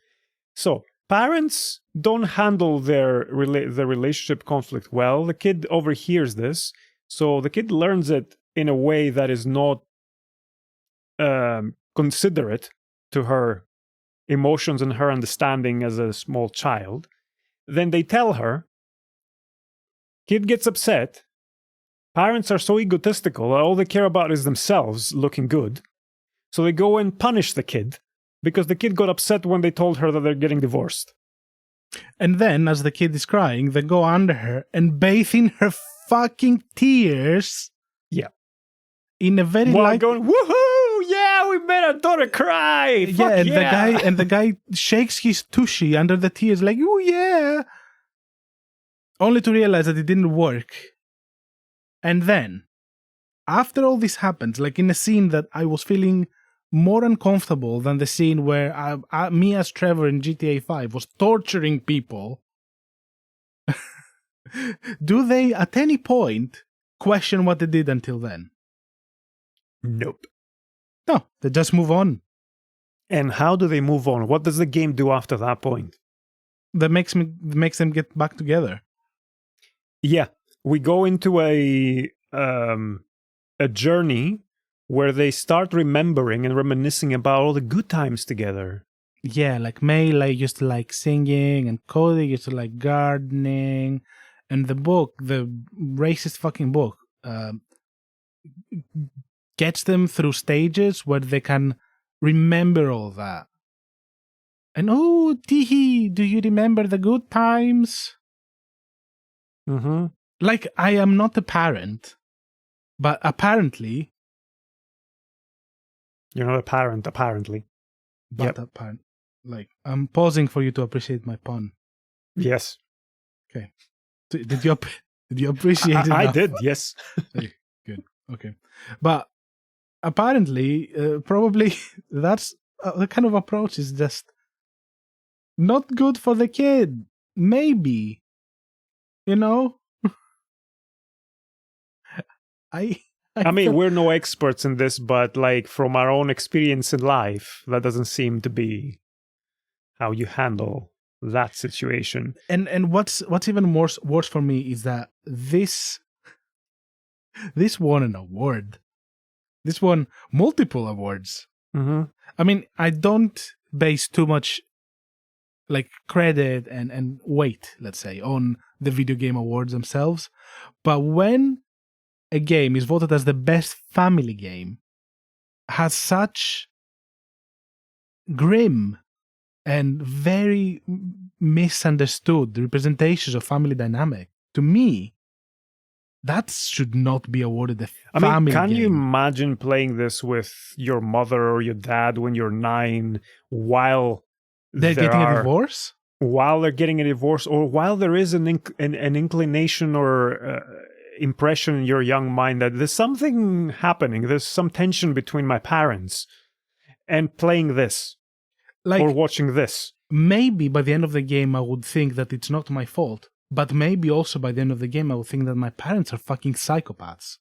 So parents don't handle their relationship conflict well. The kid overhears this, so the kid learns it in a way that is not considerate to her emotions and her understanding as a small child. Then they tell her, kid gets upset. Parents are so egotistical, all they care about is themselves looking good. So they go and punish the kid because the kid got upset when they told her that they're getting divorced. And then, as the kid is crying, they go under her and bathe in her fucking tears. Yeah. In a very while going, woohoo! Yeah, we made our daughter cry! Fuck and the guy shakes his tushy under the tears like, oh yeah! Only to realize that it didn't work. And then, after all this happens, like in a scene that I was feeling more uncomfortable than the scene where me as Trevor in GTA 5 was torturing people, do they at any point question what they did until then? Nope. No, they just move on. And how do they move on? What does the game do after that point? That makes them get back together. Yeah, we go into a journey where they start remembering and reminiscing about all the good times together. Yeah, like May used to like singing, and Cody used to like gardening, and the book, the racist fucking book, gets them through stages where they can remember all that. And oh, Teehee, do you remember the good times? Mm-hmm. Like, I am not a parent, but apparently... You're not a parent, apparently. But a parent. Like, I'm pausing for you to appreciate my pun. Yes. Okay. Did you appreciate it? I did, yes. Good. Okay. But apparently, probably that's the kind of approach is just not good for the kid. Maybe. You know? I mean, we're no experts in this, but like from our own experience in life, that doesn't seem to be how you handle that situation. And what's even worse for me is that this won an award. This won multiple awards. Mm-hmm. I mean, I don't base too much like credit and weight, let's say, on the video game awards themselves. But when a game is voted as the best family game, has such grim and very misunderstood representations of family dynamic, to me, that should not be awarded a family game. Can you game. imagine playing this with your mother or your dad when you're 9 while they're getting a divorce? While they're getting a divorce, or while there is an inclination or impression in your young mind that there's something happening, there's some tension between my parents, and playing this, like, or watching this. Maybe by the end of the game I would think that it's not my fault, but maybe also by the end of the game I would think that my parents are fucking psychopaths.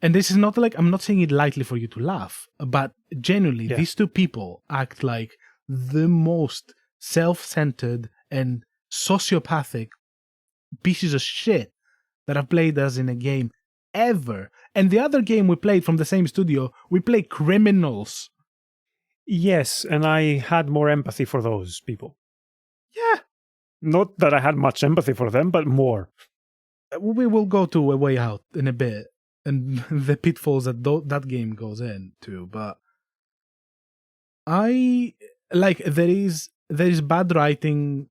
And this is not like, I'm not saying it lightly for you to laugh, but genuinely, these two people act like the most self-centered and sociopathic pieces of shit that I've played as in a game ever. And the other game we played from the same studio, we played criminals. Yes, and I had more empathy for those people. Yeah. Not that I had much empathy for them, but more. We will go to A Way Out in a bit, and the pitfalls that that game goes into, but I like there is bad writing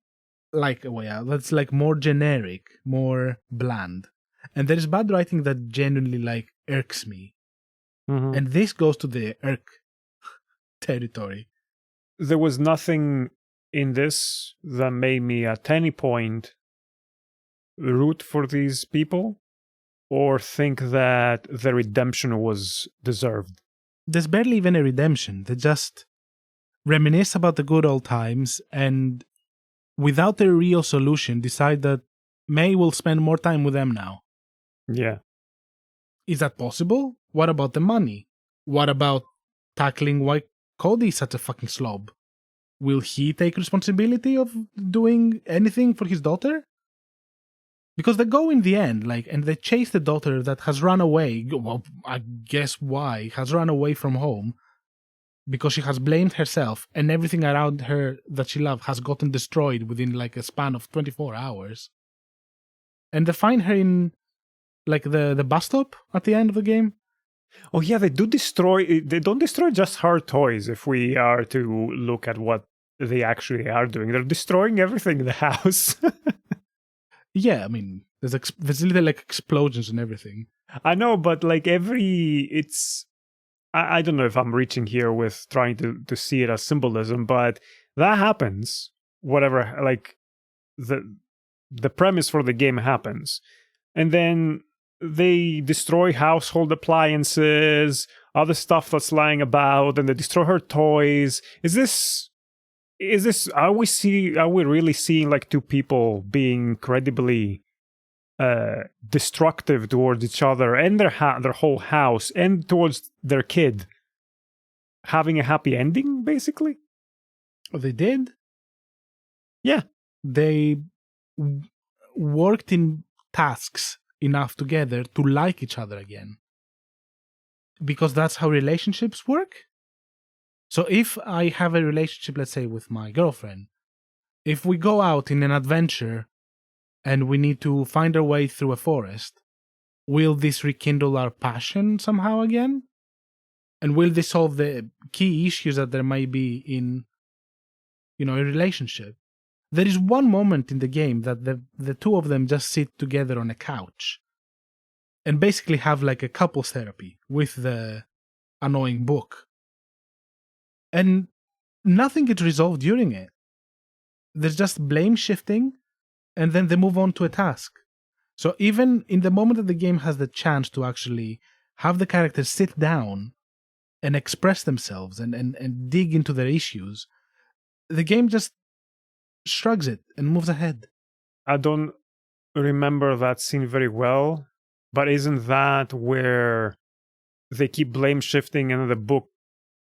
like A Way Out that's like more generic, more bland, and there is bad writing that genuinely like irks me, and this goes to the irk territory. There was nothing in this that made me at any point root for these people or think that the redemption was deserved. There's barely even a redemption. They just reminisce about the good old times and, without a real solution, decide that May will spend more time with them now. Yeah. Is that possible? What about the money? What about tackling why Cody is such a fucking slob? Will he take responsibility of doing anything for his daughter? Because they go in the end, and they chase the daughter that has run away. Well, I guess why? Has run away from home because she has blamed herself, and everything around her that she loved has gotten destroyed within a span of 24 hours. And they find her in the bus stop at the end of the game. Oh yeah, they don't destroy just her toys if we are to look at what they actually are doing. They're destroying everything in the house. Yeah, I mean, there's little explosions and everything. I know, but it's I don't know if I'm reaching here with trying to see it as symbolism, but that happens. Whatever, the premise for the game happens, and then they destroy household appliances, other stuff that's lying about, and they destroy her toys. Are we really seeing two people being incredibly destructive towards each other and their whole house and towards their kid having a happy ending, basically? Oh, they did? Yeah. They worked in tasks enough together to like each other again. Because that's how relationships work. So if I have a relationship, let's say, with my girlfriend, if we go out in an adventure and we need to find our way through a forest, will this rekindle our passion somehow again? And will this solve the key issues that there may be in, a relationship? There is one moment in the game that the two of them just sit together on a couch and basically have a couples therapy with the annoying book. And nothing gets resolved during it. There's just blame shifting, and then they move on to a task. So even in the moment that the game has the chance to actually have the characters sit down and express themselves and dig into their issues, the game just shrugs it and moves ahead. I don't remember that scene very well, but isn't that where they keep blame shifting and the book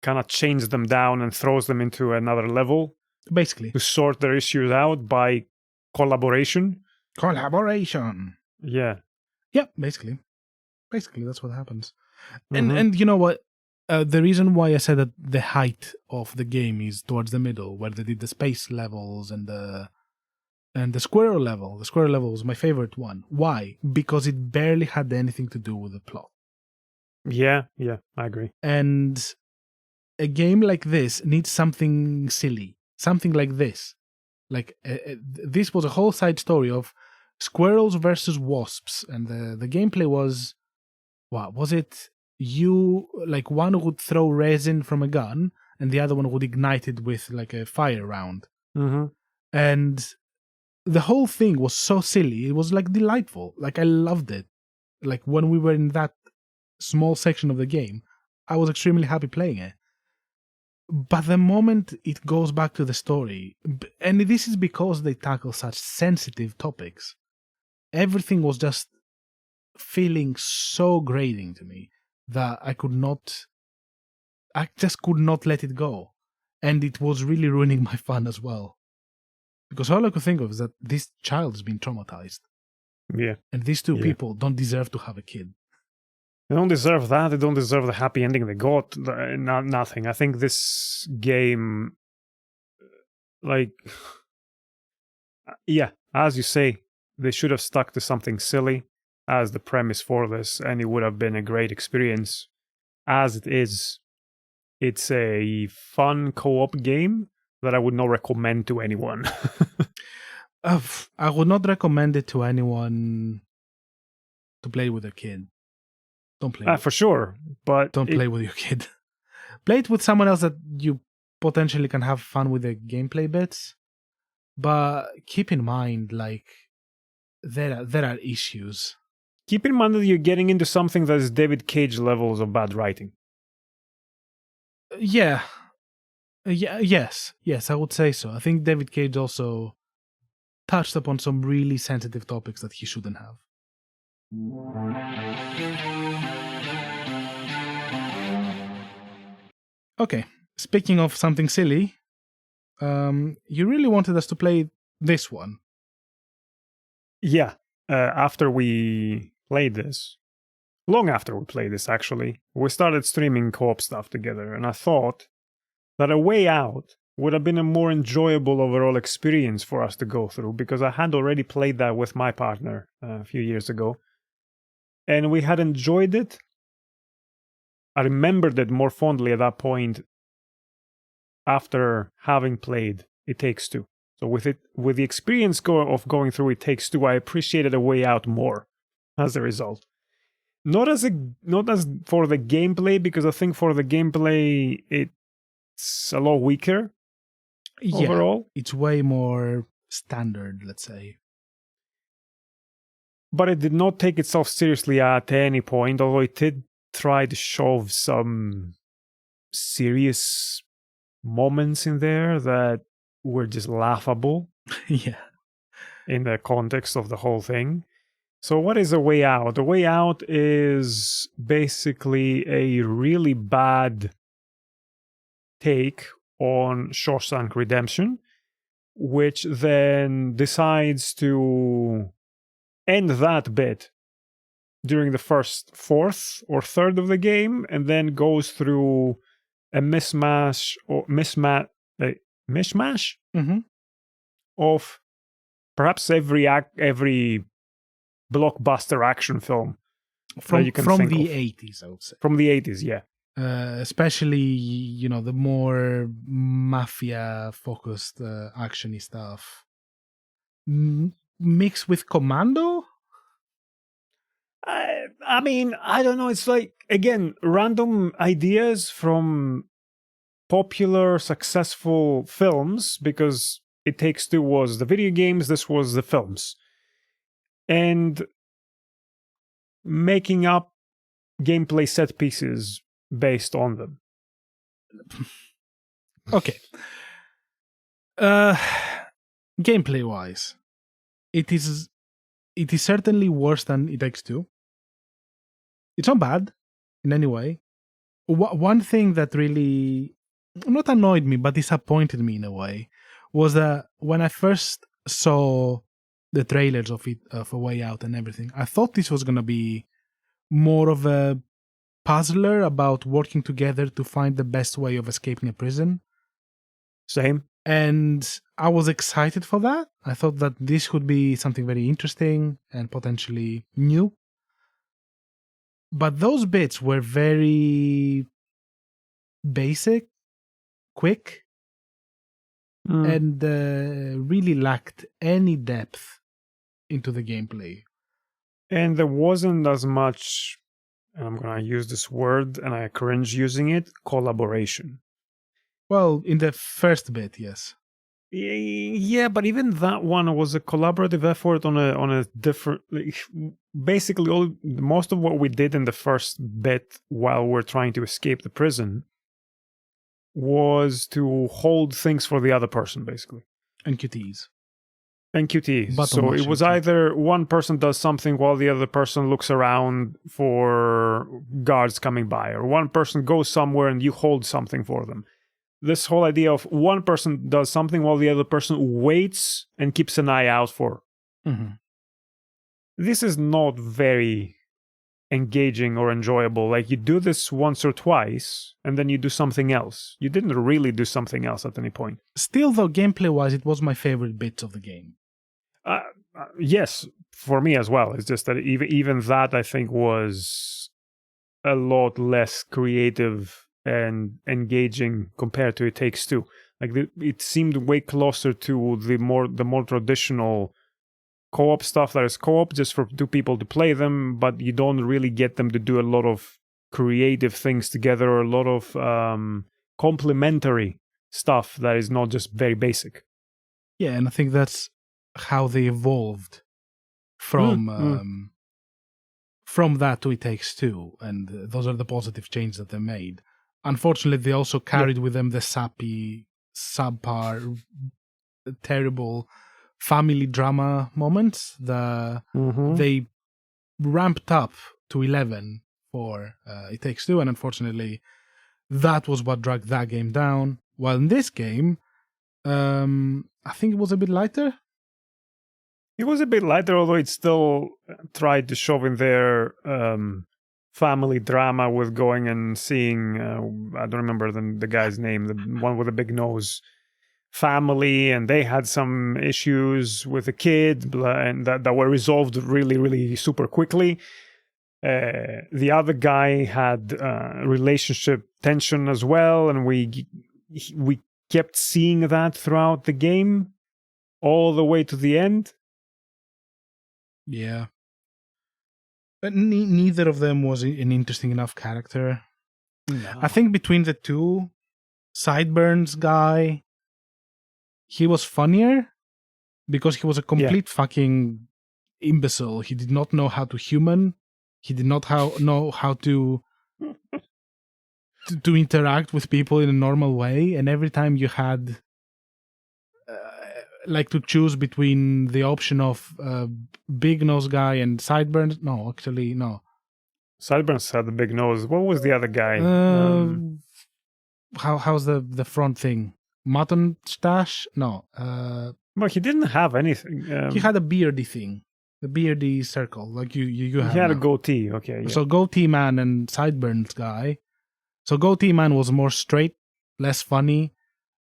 kind of chains them down and throws them into another level? Basically. To sort their issues out by collaboration? Collaboration. Yeah. Yeah, basically. Basically, that's what happens. Mm-hmm. And you know what? The reason why I said that the height of the game is towards the middle, where they did the space levels and the squirrel level. The squirrel level was my favorite one. Why? Because it barely had anything to do with the plot. Yeah, I agree. And a game like this needs something silly. Something like this. This was a whole side story of squirrels versus wasps. And the gameplay was... What was it? One would throw resin from a gun and the other one would ignite it with a fire round. Mm-hmm. And the whole thing was so silly. It was delightful. I loved it. When we were in that small section of the game, I was extremely happy playing it. But the moment it goes back to the story, and this is because they tackle such sensitive topics, everything was just feeling so grating to me that I just could not let it go. And it was really ruining my fun as well. Because all I could think of is that this child has been traumatized. Yeah. And these two people don't deserve to have a kid. They don't deserve that. They don't deserve the happy ending they got. Nothing. I think this game, as you say, they should have stuck to something silly as the premise for this, and it would have been a great experience. As it is, it's a fun co-op game that I would not recommend to anyone. I would not recommend it to anyone to play with a kid. Don't play for sure, but don't play with your kid. Play it with someone else that you potentially can have fun with the gameplay bits, but keep in mind, like, there are issues. Keep in mind that you're getting into something that is David Cage levels of bad writing. Yes, I would say so. I think David Cage also touched upon some really sensitive topics that he shouldn't have. Okay, speaking of something silly, you really wanted us to play this one. Yeah, after we played this, long after we played this actually, we started streaming co-op stuff together, and I thought that A Way Out would have been a more enjoyable overall experience for us to go through, because I had already played that with my partner a few years ago, and we had enjoyed it. I remembered it more fondly at that point after having played It Takes Two. So with the experience of going through It Takes Two, I appreciated A Way Out more as a result. Not as for the gameplay, because I think for the gameplay it's a lot weaker overall. It's way more standard, let's say. But it did not take itself seriously at any point, although it did try to shove some serious moments in there that were just laughable. Yeah. In the context of the whole thing. So what is A Way Out? A Way Out is basically a really bad take on Shawshank Redemption, which then decides to end that bit during the first fourth or third of the game, and then goes through a mishmash of perhaps every blockbuster action film from you can from think the of. 80s, I would say. From the 80s, yeah. Especially, the more mafia-focused actiony stuff. Mixed with Commando? I mean, I don't know. It's like, again, random ideas from popular, successful films, because It Takes Two was the video games, this was the films. And making up gameplay set pieces based on them. Okay. Gameplay-wise, it is certainly worse than It Takes Two. It's not bad in any way. One thing that really not annoyed me, but disappointed me in a way, was that when I first saw the trailers of A Way Out and everything, I thought this was going to be more of a puzzler about working together to find the best way of escaping a prison. Same. And I was excited for that. I thought that this would be something very interesting and potentially new. But those bits were very basic, quick, and really lacked any depth into the gameplay. And there wasn't as much, and I'm going to use this word and I cringe using it, collaboration. Well, in the first bit, yes. Yeah, but even that one was a collaborative effort on a different. Basically, most of what we did in the first bit while we're trying to escape the prison was to hold things for the other person, basically. And QTs. But so it was either one person does something while the other person looks around for guards coming by, or one person goes somewhere and you hold something for them. This whole idea of one person does something while the other person waits and keeps an eye out for. Mm-hmm. This is not very engaging or enjoyable. Like, you do this once or twice and then you do something else. You didn't really do something else at any point. Still, though, gameplay-wise, it was my favorite bit of the game. Yes, for me as well. It's just that even that, I think, was a lot less creative and engaging compared to It Takes Two. Like, it seemed way closer to the more traditional co-op stuff that is co-op just for two people to play them, but you don't really get them to do a lot of creative things together, or a lot of complementary stuff that is not just very basic. Yeah, and I think that's how they evolved from that to It Takes Two, and those are the positive changes that they made. Unfortunately, they also carried with them the sappy, subpar, terrible family drama moments. They ramped up to 11 for It Takes Two, and unfortunately, that was what dragged that game down. While in this game, I think it was a bit lighter. It was a bit lighter, although it still tried to shove in their family drama with going and seeing, I don't remember the guy's name, the one with the big nose, family, and they had some issues with the kid and that were resolved really, really super quickly. The other guy had relationship tension as well, and we kept seeing that throughout the game all the way to the end. Yeah. But neither of them was an interesting enough character. No. I think between the two, Sideburns guy, he was funnier because he was a complete fucking imbecile. He did not know how to human. He did not know how to interact with people in a normal way. And every time you had like to choose between the option of big nose guy and Sideburns. No, actually, no. Sideburns had the big nose. What was the other guy? How's the front thing? Mutton stash? No. Well, he didn't have anything. He had a beardy thing. The beardy circle. Like you have. He had now. a goatee. Okay. Yeah. So goatee man and Sideburns guy. So goatee man was more straight, less funny.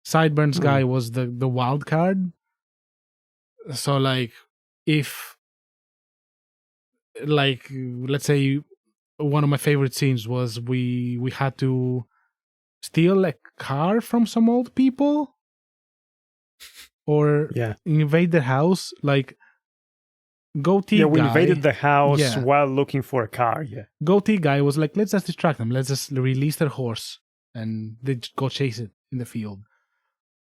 Sideburns guy was the wild card. So like if like let's say one of my favorite scenes was we had to steal a car from some old people or invade their house, like goatee guy. We invaded the house while looking for a car. Yeah. Goatee guy was like, let's just distract them, let's just release their horse, and they just go chase it in the field.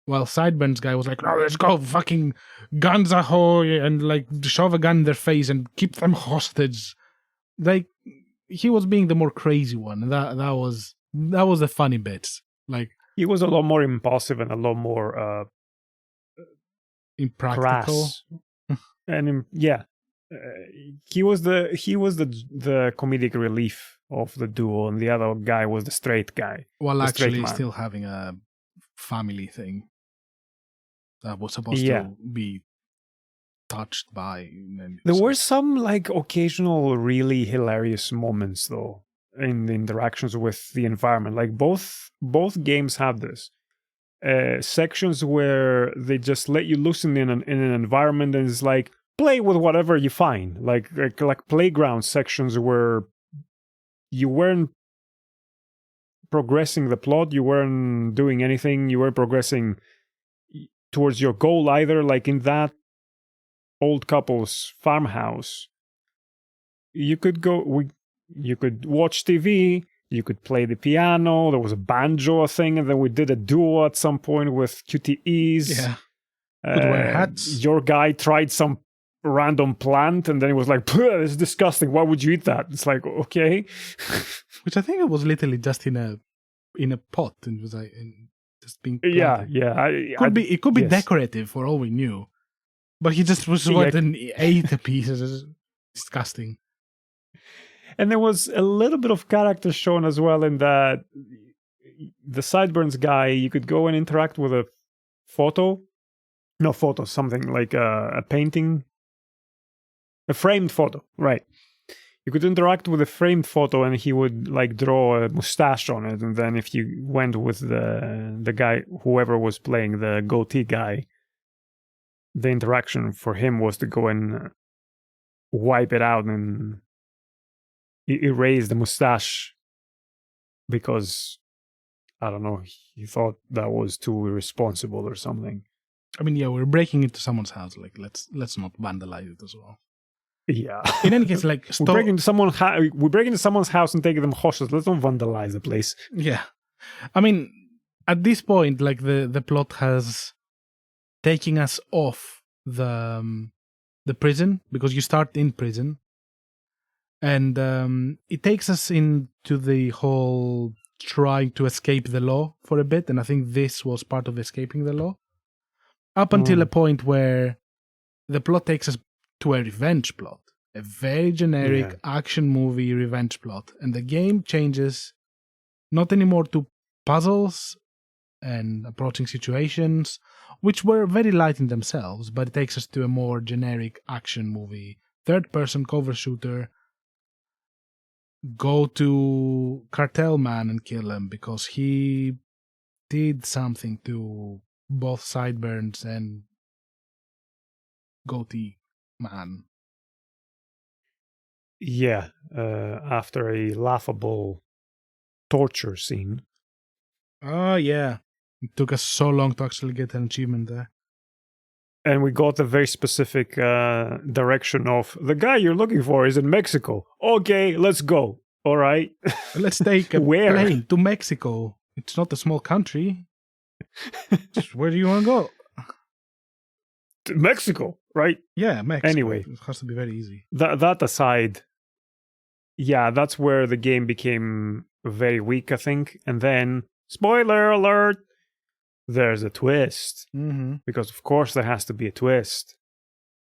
While Sideburns guy was like, no, let's go fucking guns ahoy, and like shove a gun in their face and keep them hostage. Like he was being the more crazy one. That was the funny bits. Like he was a lot more impulsive and a lot more impractical. And he was the comedic relief of the duo, and the other guy was the straight guy. While actually still having a family thing that was supposed to be touched by. There were some like occasional really hilarious moments though in the interactions with the environment. Like both games have this sections where they just let you loose in an environment, and it's like play with whatever you find. Like playground sections where you weren't progressing the plot, you weren't doing anything, you weren't progressing towards your goal either. Like in that old couple's farmhouse, you could watch TV, you could play the piano, there was a banjo thing, and then we did a duo at some point with QTEs. Yeah. Could wear hats. Your guy tried some random plant, and then he was like, it's disgusting, why would you eat that? It's like, okay. Which I think it was literally just in a pot, and it was like just being planted. It could be decorative for all we knew, but he just was and ate the pieces. It's disgusting. And there was a little bit of character shown as well in that the Sideburns guy, you could go and interact with a something like a painting, a framed photo, right? You could interact with a framed photo, and he would like draw a mustache on it. And then if you went with the guy, whoever was playing the goatee guy, the interaction for him was to go and wipe it out and erase the mustache because, I don't know, he thought that was too irresponsible or something. I mean, we're breaking into someone's house. Like, let's not vandalize it as well. Yeah. In any case, like we break into someone's house and take them hostage. Let's not vandalize the place. Yeah. I mean, at this point, like the plot has taken us off the prison, because you start in prison, and it takes us into the whole trying to escape the law for a bit, and I think this was part of escaping the law, up until a point where the plot takes us to a revenge plot, a very generic action movie revenge plot, and the game changes not anymore to puzzles and approaching situations, which were very light in themselves, but it takes us to a more generic action movie, third-person cover shooter. Go to cartel man and kill him because he did something to both sideburns and goatee man. Yeah, after a laughable torture scene. Oh, yeah. It took us so long to actually get an achievement there. And we got a very specific direction of the guy you're looking for is in Mexico. Okay, let's go. All right. Let's take a Where? plane to Mexico. It's not a small country. Where do you want to go? To Mexico, right? Yeah, Mexico. Anyway. It has to be very easy. That aside, yeah, that's where the game became very weak, I think. And then, spoiler alert, there's a twist. Mm-hmm. Because, of course, there has to be a twist.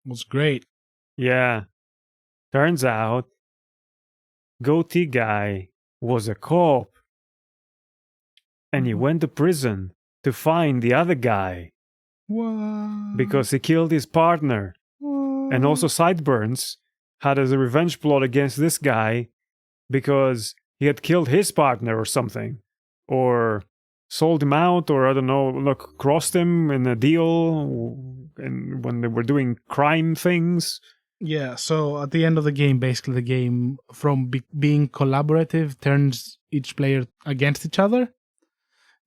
It was great. Yeah. Turns out, goatee guy was a cop. And he went to prison to find the other guy. What? Because he killed his partner. What? And also Sideburns had as a revenge plot against this guy because he had killed his partner or something. Or sold him out, or I don't know, look, crossed him in a deal and when they were doing crime things. Yeah, so at the end of the game, basically the game from being collaborative turns each player against each other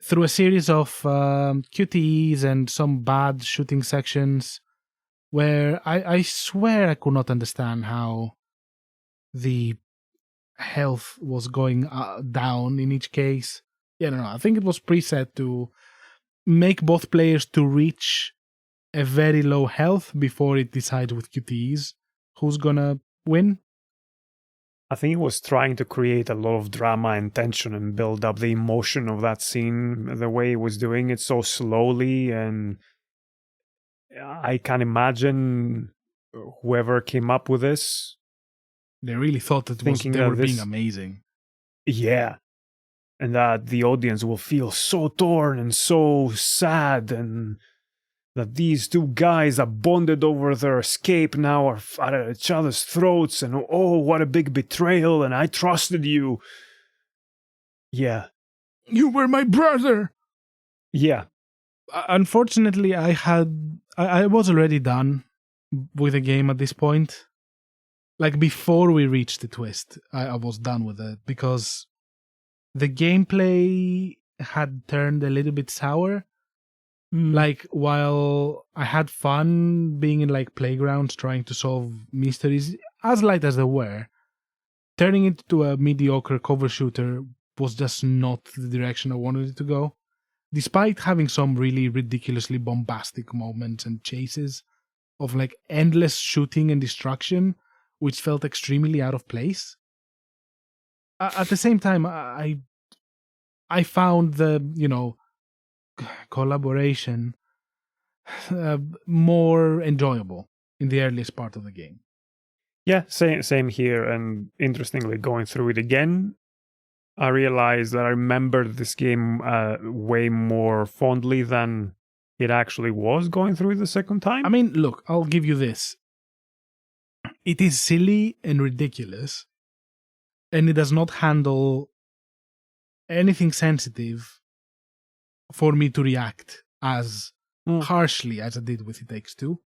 through a series of QTEs and some bad shooting sections where I swear I could not understand how the health was going down in each case. Yeah, no, I think it was preset to make both players to reach a very low health before it decides with QTEs who's gonna win. I think it was trying to create a lot of drama and tension and build up the emotion of that scene the way it was doing it so slowly. And I can imagine whoever came up with this, they really thought that they were being amazing. Yeah. And that the audience will feel so torn and so sad, and that these two guys are bonded over their escape now are at each other's throats, and oh, what a big betrayal, and I trusted you. Yeah. You were my brother! Yeah. Unfortunately, I was already done with the game at this point. Like, before we reached the twist, I was done with it, because the gameplay had turned a little bit sour. Like, while I had fun being in like playgrounds trying to solve mysteries, as light as they were, turning it into a mediocre cover shooter was just not the direction I wanted it to go. Despite having some really ridiculously bombastic moments and chases of like endless shooting and destruction, which felt extremely out of place. At the same time, I found the, collaboration more enjoyable in the earliest part of the game. Yeah, same here. And interestingly, going through it again, I realized that I remembered this game way more fondly than it actually was going through it the second time. I mean, look, I'll give you this. It is silly and ridiculous, and it does not handle anything sensitive for me to react as harshly as I did with It Takes Two.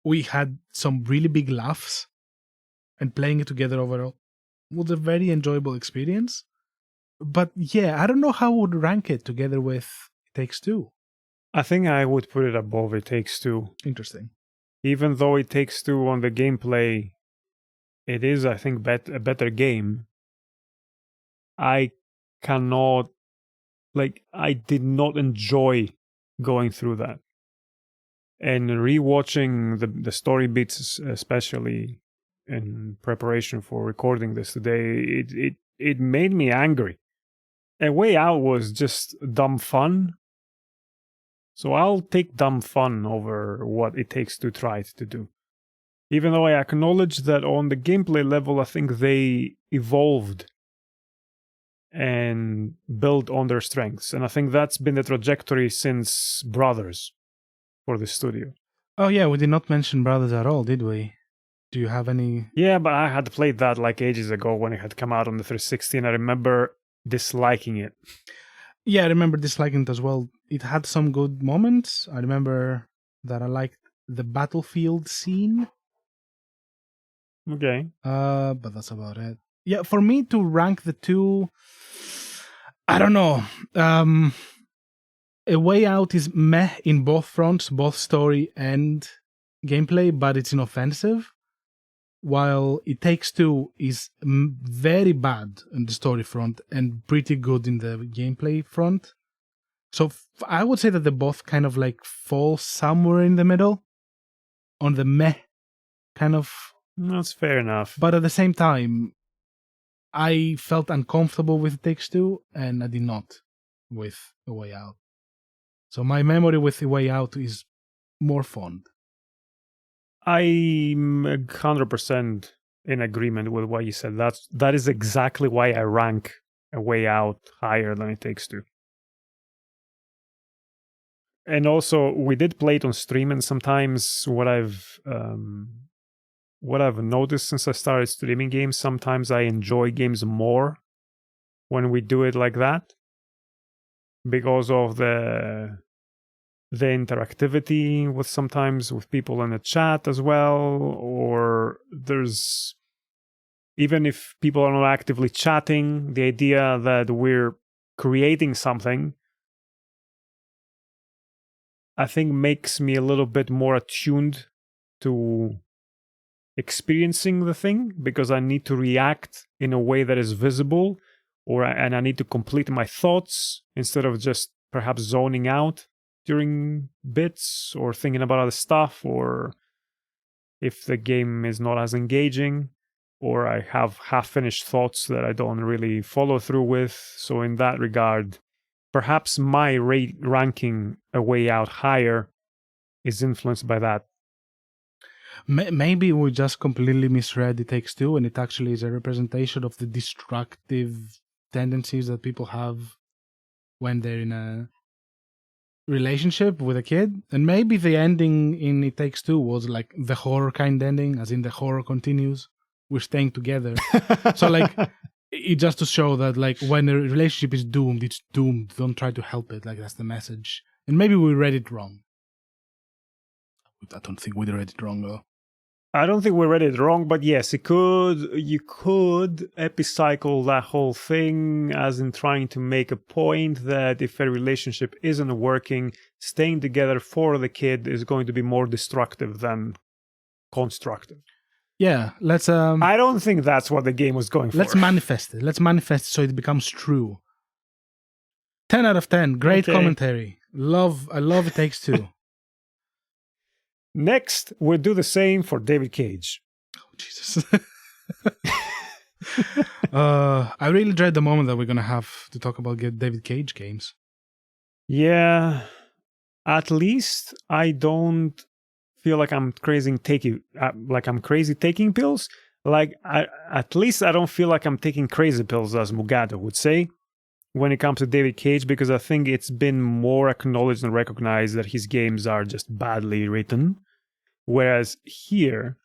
We had some really big laughs, and playing it together overall was a very enjoyable experience. But yeah, I don't know how I would rank it together with It Takes Two. I think I would put it above It Takes Two. Interesting. Even though It Takes Two on the gameplay, it is, I think, a better game. I cannot like I did not enjoy going through that. And rewatching the story beats, especially in preparation for recording this today, it made me angry. A Way Out was just dumb fun. So I'll take dumb fun over what It Takes Two tried to do. Even though I acknowledge that on the gameplay level, I think they evolved and built on their strengths. And I think that's been the trajectory since Brothers for the studio. Oh yeah, we did not mention Brothers at all, did we? Do you have any? Yeah, but I had played that like ages ago when it had come out on the 360, and I remember disliking it. Yeah, I remember disliking it as well. It had some good moments. I remember that I liked the battlefield scene. Okay. But that's about it. Yeah, for me to rank the two, I don't know. A Way Out is meh in both fronts, both story and gameplay, but it's inoffensive. While It Takes Two is very bad on the story front and pretty good in the gameplay front. So I would say that they both kind of like fall somewhere in the middle on the meh kind of. That's fair enough. But at the same time, I felt uncomfortable with It Takes Two, and I did not with A Way Out. So my memory with A Way Out is more fond. I'm 100% in agreement with what you said. That is exactly why I rank A Way Out higher than It Takes Two. And also, we did play it on stream, and sometimes what I've noticed since I started streaming games, sometimes I enjoy games more when we do it like that because of the interactivity with sometimes with people in the chat as well, or there's, even if people are not actively chatting, the idea that we're creating something, I think makes me a little bit more attuned to experiencing the thing, because I need to react in a way that is visible, and I need to complete my thoughts instead of just perhaps zoning out during bits or thinking about other stuff, or if the game is not as engaging, or I have half-finished thoughts that I don't really follow through with. So in that regard, perhaps my ranking A Way Out higher is influenced by that. Maybe we just completely misread It Takes Two, and it actually is a representation of the destructive tendencies that people have when they're in a relationship with a kid. And maybe the ending in It Takes Two was like the horror kind ending, as in the horror continues, we're staying together. So like, it just to show that like when a relationship is doomed, it's doomed. Don't try to help it. Like, that's the message. And maybe we read it wrong. I don't think we read it wrong though. I don't think we read it wrong, but yes, you could epicycle that whole thing as in trying to make a point that if a relationship isn't working, staying together for the kid is going to be more destructive than constructive. Yeah, let's I don't think that's what the game was going for. Let's manifest it. Let's manifest it so it becomes true. 10 out of 10. Great commentary. I love It Takes Two. Next, we'll do the same for David Cage. Oh, Jesus. I really dread the moment that we're going to have to talk about David Cage games. Yeah. At least I don't feel like I'm crazy taking pills. At least I don't feel like I'm taking crazy pills, as Mugato would say, when it comes to David Cage, because I think it's been more acknowledged and recognized that his games are just badly written. Whereas here,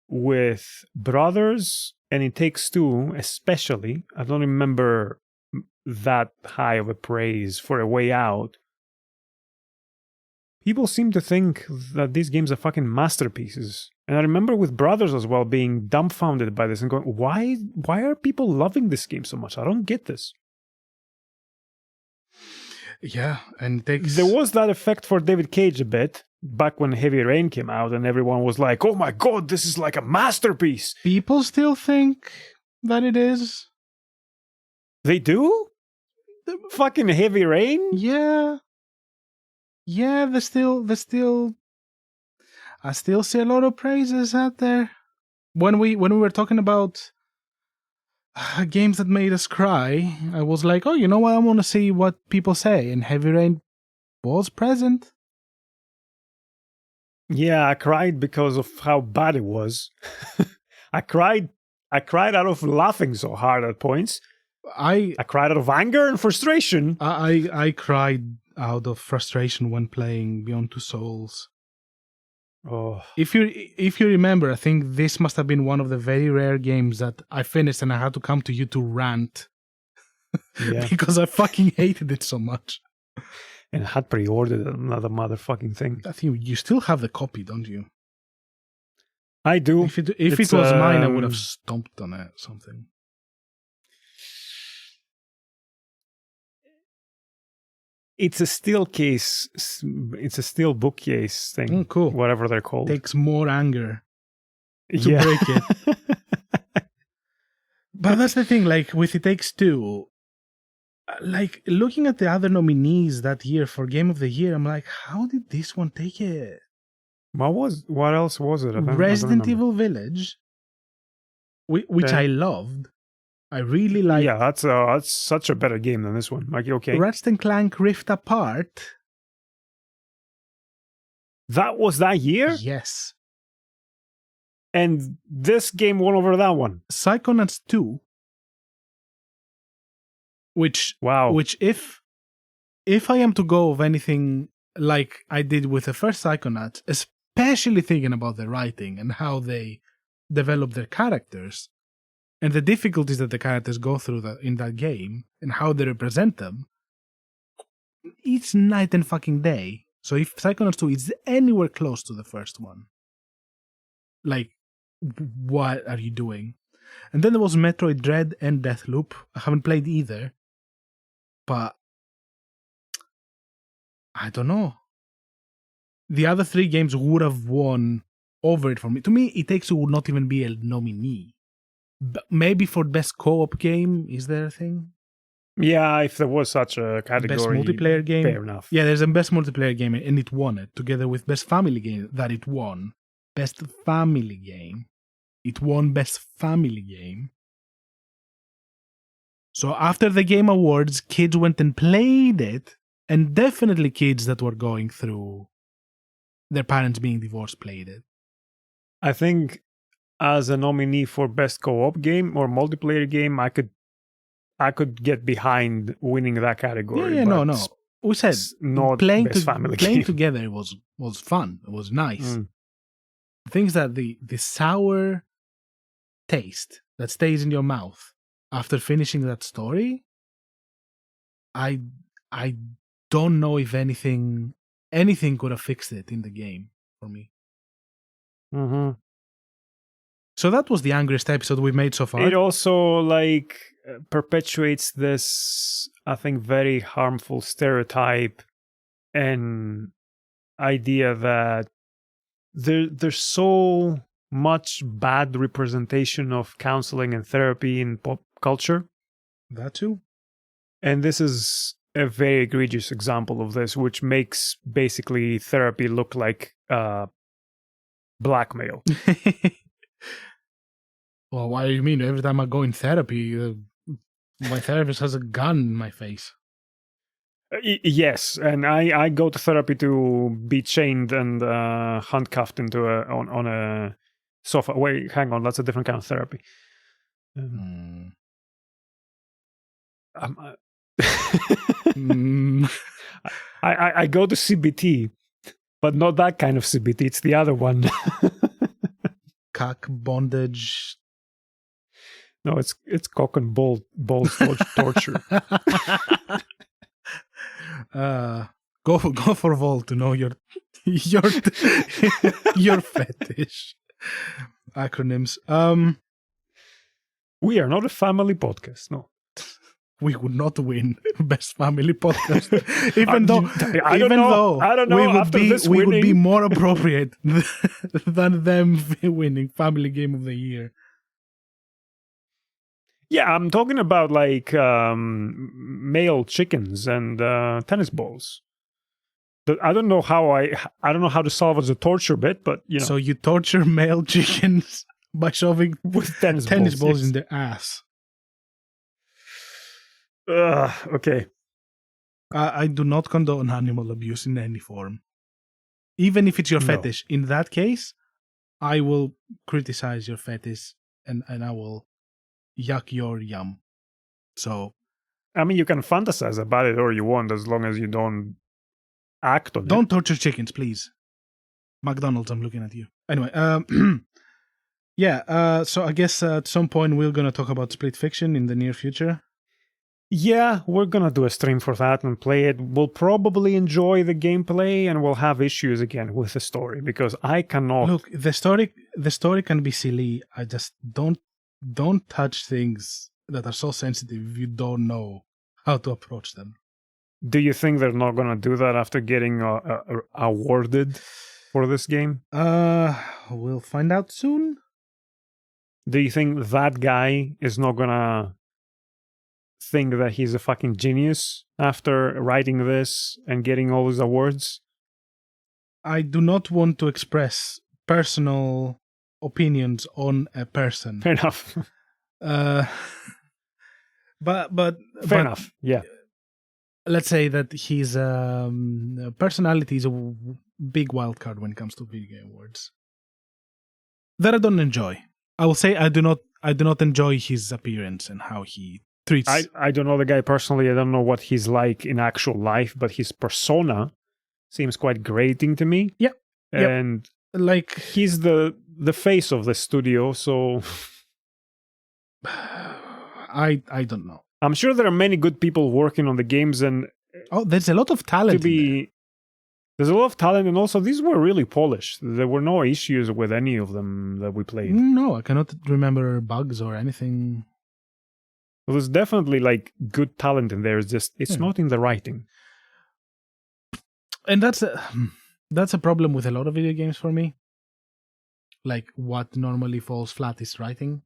with Brothers and It Takes Two especially, I don't remember that high of a praise for A Way Out. People seem to think that these games are fucking masterpieces. And I remember with Brothers as well being dumbfounded by this and going, why are people loving this game so much? I don't get this. Yeah, and there was that effect for David Cage a bit back when Heavy Rain came out and everyone was like, oh my god, this is like a masterpiece. People still think that it is. They do? Fucking Heavy Rain? Yeah. Yeah, there's still I still see a lot of praises out there. When we were talking about games that made us cry, I was like, oh, you know what? I want to see what people say, and Heavy Rain was present. Yeah, I cried because of how bad it was. I cried out of laughing so hard at points. I cried out of anger and frustration. I cried out of frustration when playing Beyond Two Souls. Oh. If you remember, I think this must have been one of the very rare games that I finished and I had to come to you to rant. Yeah. Because I fucking hated it so much. And I had pre-ordered another motherfucking thing. I think you still have the copy, don't you? I do. If it was mine, I would have stomped on it or something. It's a steel case. It's a steel bookcase thing. Cool. Whatever they're called. Takes more anger to break it. But that's the thing, like with It Takes Two, like looking at the other nominees that year for Game of the Year, I'm like, how did this one take it? What else was it? Resident Evil Village, which I loved. I really liked. Yeah, that's such a better game than this one. Like, okay. Ratchet & Clank Rift Apart. That was that year? Yes. And this game won over that one. Psychonauts 2. Which if I am to go of anything like I did with the first Psychonauts, especially thinking about the writing and how they develop their characters and the difficulties that the characters go through in that game and how they represent them, it's night and fucking day. So if Psychonauts 2 is anywhere close to the first one, like, what are you doing? And then there was Metroid Dread and Deathloop. I haven't played either. But I don't know. The other three games would have won over it for me. To me, It Takes Two would not even be a nominee. But maybe for best co-op game, is there a thing? Yeah, if there was such a category. Best multiplayer game? Fair enough. Yeah, there's a best multiplayer game and it won it, together with best family game that it won. Best family game. It won best family game. So after the Game Awards, kids went and played it, and definitely kids that were going through their parents being divorced played it. I think as a nominee for best co-op game or multiplayer game, I could get behind winning that category. Yeah, no. We said not playing game. together was fun. It was nice. Things that the sour taste that stays in your mouth after finishing that story, I don't know if anything could have fixed it in the game for me. Mm-hmm. So that was the angriest episode we've made so far. It also perpetuates this, I think, very harmful stereotype and idea that there's so much bad representation of counseling and therapy in pop culture. That too. And this is a very egregious example of this, which makes basically therapy look like blackmail. Well, what do you mean? Every time I go in therapy, my therapist has a gun in my face. Yes, and I go to therapy to be chained and handcuffed into on a sofa. Wait, hang on, that's a different kind of therapy. I go to CBT, but not that kind of CBT. It's the other one. Cock bondage. No, it's cock and ball torture. Go for Vol to know your your fetish. Acronyms. We are not a family podcast, no. We would not win best family podcast, even though we would be more appropriate than them winning family game of the year. Yeah, I'm talking about like male chickens and tennis balls. I don't know how to salvage the torture bit, but So you torture male chickens by shoving with tennis balls yes. in their ass. Okay. I do not condone animal abuse in any form. Even if it's your fetish. In that case, I will criticize your fetish and I will yuck your yum. So, I mean, you can fantasize about it all you want as long as you don't act on it. Don't torture chickens, please. McDonald's, I'm looking at you. Anyway, yeah, so I guess at some point we're going to talk about Split Fiction in the near future. Yeah, we're gonna do a stream for that and play it. We'll probably enjoy the gameplay and we'll have issues again with the story because I cannot. Look, the story can be silly. I just don't touch things that are so sensitive if you don't know how to approach them. Do you think they're not gonna do that after getting awarded for this game? We'll find out soon. Do you think that guy is not gonna think that he's a fucking genius after writing this and getting all these awards? I do not want to express personal opinions on a person. Fair enough. But fair enough. Yeah. Let's say that his personality is a big wild card when it comes to video game awards. That I don't enjoy. I will say I do not enjoy his appearance and how he treats. I don't know the guy personally. I don't know what he's like in actual life, but his persona seems quite grating to me. Yeah. And like he's the face of the studio, so I don't know. I'm sure there are many good people working on the games, and there's a lot of talent. There's a lot of talent, and also these were really polished. There were no issues with any of them that we played. No, I cannot remember bugs or anything. Well, there's definitely like good talent in there. It's not in the writing. And that's a problem with a lot of video games for me. Like what normally falls flat is writing.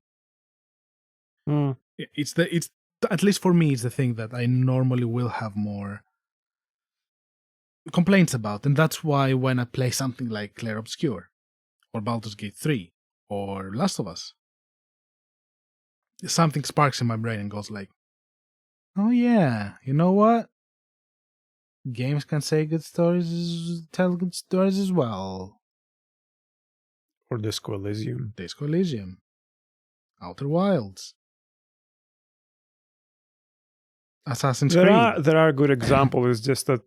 It's at least for me, it's the thing that I normally will have more complaints about, and that's why when I play something like Clair Obscur or Baldur's Gate 3 or Last of Us, something sparks in my brain and goes like, oh yeah, you know what? Games can say good stories, tell good stories as well. Or Disco Elysium. Outer Wilds. Assassin's Creed. There are good examples. It's just that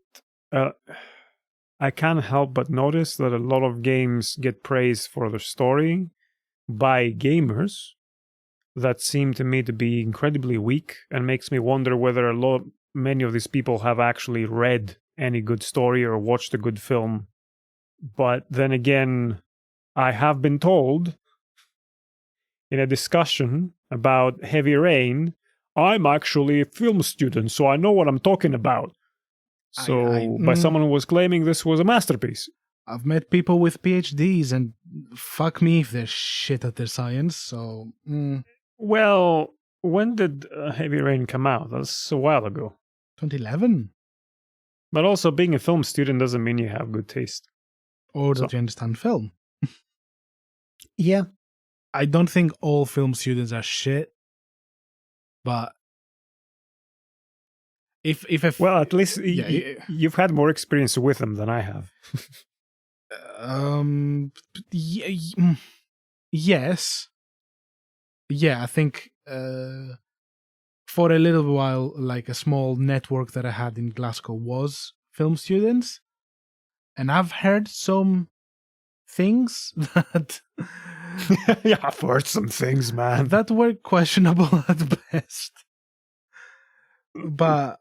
I can't help but notice that a lot of games get praised for their story by gamers that seem to me to be incredibly weak, and makes me wonder whether many of these people have actually read any good story or watched a good film. But then again, I have been told in a discussion about Heavy Rain, I'm actually a film student, so I know what I'm talking about. So, by someone who was claiming this was a masterpiece. I've met people with PhDs, and fuck me if they're shit at their science, so... Well, when did Heavy Rain come out? That's a while ago. 2011. But also, being a film student doesn't mean you have good taste. Or that you understand film. Yeah. I don't think all film students are shit, but well, at least you've had more experience with them than I have. Yes. Yeah, I think for a little while, like a small network that I had in Glasgow was film students, and I've heard some things that yeah, I've heard some things, man, that were questionable at best. But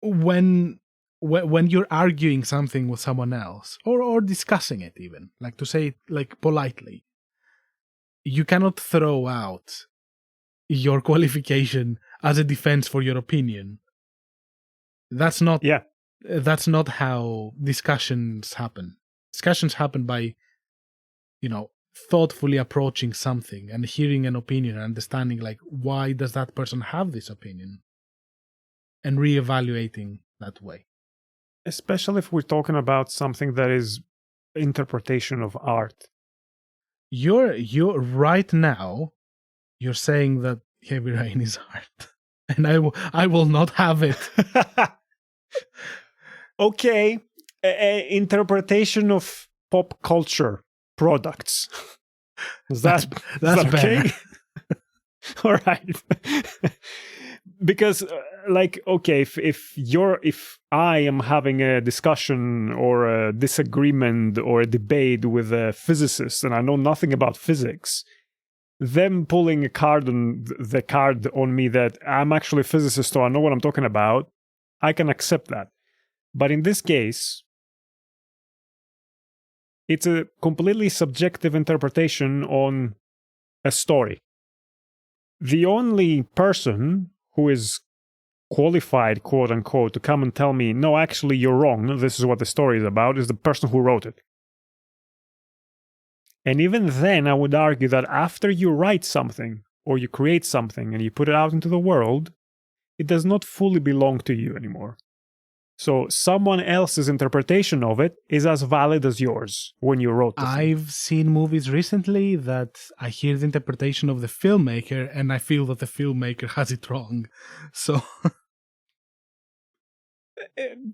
when you're arguing something with someone else, or discussing it, even like to say it like politely, you cannot throw out your qualification as a defense for your opinion. That's not how discussions happen. Discussions happen by, thoughtfully approaching something and hearing an opinion and understanding like why does that person have this opinion and reevaluating that way. Especially if we're talking about something that is interpretation of art. You're right now, you're saying that Heavy Rain is art. And I will not have it. Okay. Interpretation of pop culture products. That's okay? All right. Because okay, if I am having a discussion or a disagreement or a debate with a physicist and I know nothing about physics, them pulling a card on me that I'm actually a physicist or I know what I'm talking about, I can accept that. But in this case, it's a completely subjective interpretation on a story. The only person who is qualified, quote unquote, to come and tell me, no, actually, you're wrong, this is what the story is about, is the person who wrote it. And even then, I would argue that after you write something or you create something and you put it out into the world, it does not fully belong to you anymore. So someone else's interpretation of it is as valid as yours when you wrote the thing. I've seen movies recently that I hear the interpretation of the filmmaker and I feel that the filmmaker has it wrong. So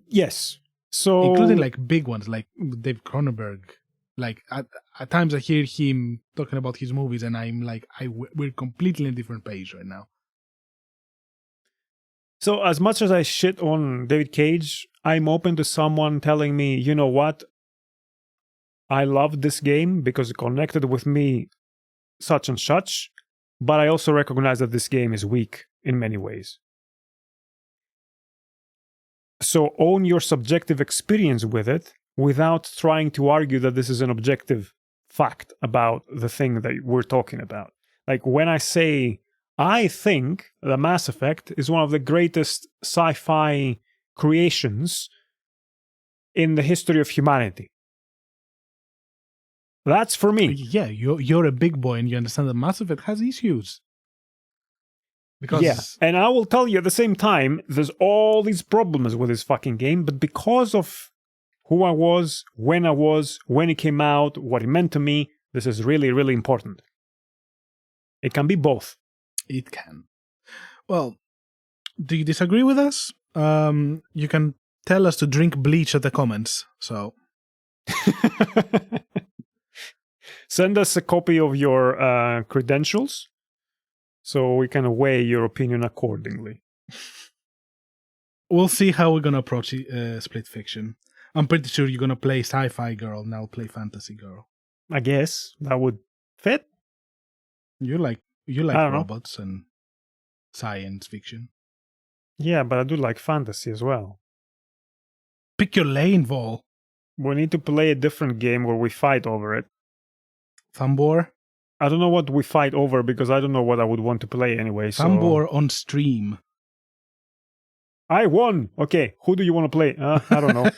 yes. So including like big ones like Dave Cronenberg. Like at times I hear him talking about his movies and I'm like, we're completely on a different page right now. So as much as I shit on David Cage, I'm open to someone telling me, you know what? I loved this game because it connected with me such and such, but I also recognize that this game is weak in many ways. So own your subjective experience with it without trying to argue that this is an objective fact about the thing that we're talking about. Like when I say, I think the Mass Effect is one of the greatest sci-fi creations in the history of humanity. That's for me. Yeah, you're a big boy and you understand that Mass Effect has issues. Because yeah, and I will tell you at the same time, there's all these problems with this fucking game, but because of who I was, when it came out, what it meant to me, this is really, really important. It can be both. It can. Well, do you disagree with us? You can tell us to drink bleach at the comments. So send us a copy of your credentials so we can weigh your opinion accordingly. We'll see how we're going to approach Split Fiction. I'm pretty sure you're going to play sci-fi girl and I'll play fantasy girl. I guess that would fit. You like robots and science fiction. Yeah, but I do like fantasy as well. Pick your lane, Vol. We need to play a different game where we fight over it. Thumbor? I don't know what we fight over because I don't know what I would want to play anyway. Thumbor on stream. I won! Okay, who do you want to play? I don't know.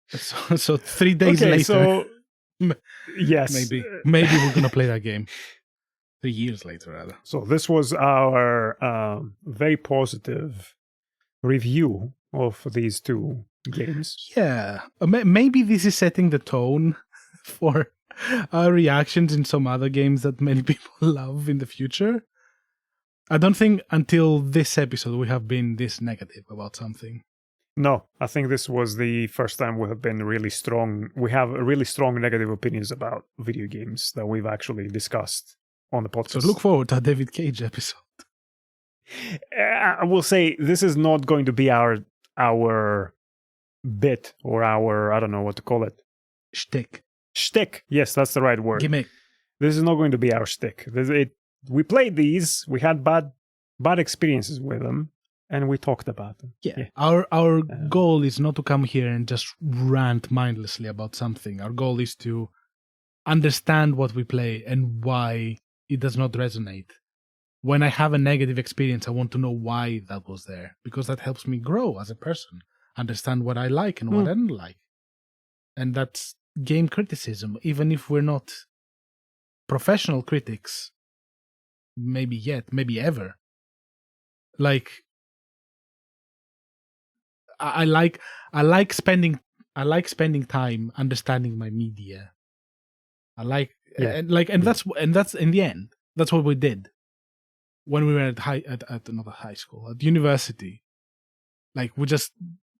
So 3 days later. So, yes. Maybe we're going to play that game. 3 years later, rather. So this was our very positive review of these two games. Yeah. Maybe this is setting the tone for our reactions in some other games that many people love in the future. I don't think until this episode we have been this negative about something. No, I think this was the first time we have been really strong. We have really strong negative opinions about video games that we've actually discussed on the podcast. So look forward to a David Cage episode. I will say this is not going to be our bit or our, I don't know what to call it. Shtick. Shtick. Yes, that's the right word. Gimmick. This is not going to be our shtick. We played these. We had bad experiences with them, and we talked about them. Yeah. Our goal is not to come here and just rant mindlessly about something. Our goal is to understand what we play and why it does not resonate. When I have a negative experience, I want to know why that was there, because that helps me grow as a person, understand what I like and what I don't like. And that's game criticism, even if we're not professional critics. Maybe yet, maybe ever. Like, I like spending time understanding my media. And that's in the end. That's what we did when we were at another high school, at university. Like, we just.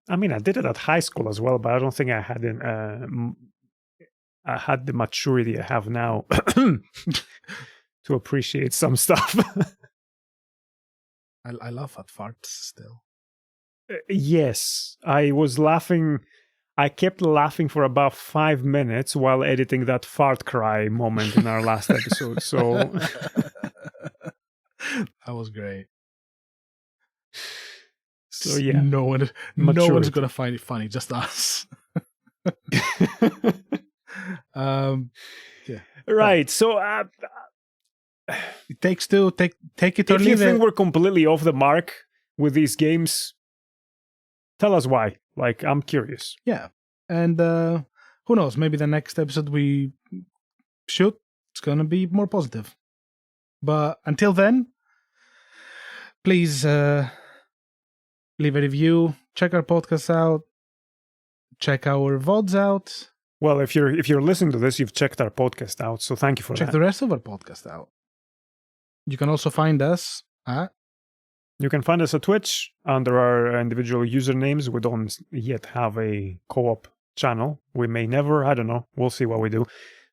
I mean, I did it at high school as well, but I don't think I had I had the maturity I have now to appreciate some stuff. I laugh at farts still. Yes, I was laughing. I kept laughing for about 5 minutes while editing that fart cry moment in our last episode. So that was great. So yeah, no one's gonna find it funny, just us. Yeah. Right. So it takes two. Take it or if leave you think it. we're completely off the mark with these games, tell us why. Like, I'm curious. Yeah, and who knows? Maybe the next episode we shoot, it's gonna be more positive. But until then, please leave a review. Check our podcast out. Check our VODs out. Well, if you're listening to this, you've checked our podcast out. So thank you for that. Check the rest of our podcast out. You can also find us at. You can find us at Twitch under our individual usernames. We don't yet have a co-op channel. We may never. I don't know. We'll see what we do.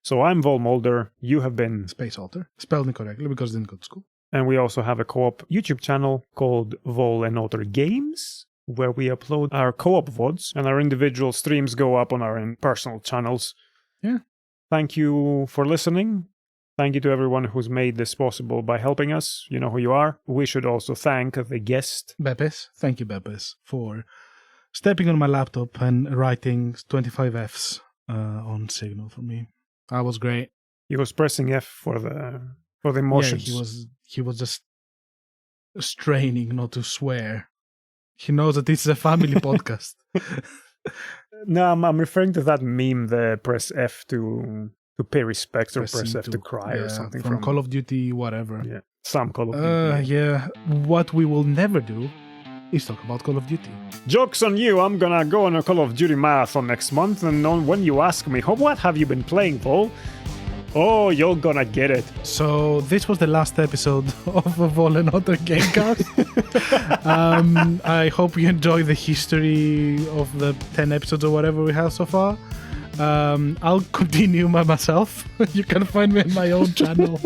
So I'm VoleMaulder. You have been Space/otter. Spelled incorrectly because I didn't go to school. And we also have a co-op YouTube channel called Vole&otter Games, where we upload our co-op VODs, and our individual streams go up on our personal channels. Yeah. Thank you for listening. Thank you to everyone who's made this possible by helping us. You know who you are. We should also thank the guest. Bepes. Thank you, Bepes, for stepping on my laptop and writing 25 Fs on Signal for me. That was great. He was pressing F for the emotions. Yeah, he was just straining not to swear. He knows that this is a family podcast. No, I'm referring to that meme, the press F to pay respect, or press F to cry, or something from Call of Duty, whatever. Yeah, some Call of Duty. Yeah. What we will never do is talk about Call of Duty. Joke's on you, I'm gonna go on a Call of Duty marathon next month, and when you ask me, what have you been playing, Paul? Oh, you're gonna get it. So this was the last episode of a Vole&otter Gamecast. I hope you enjoy the history of the 10 episodes or whatever we have so far. I'll continue by myself. You can find me on my own channel.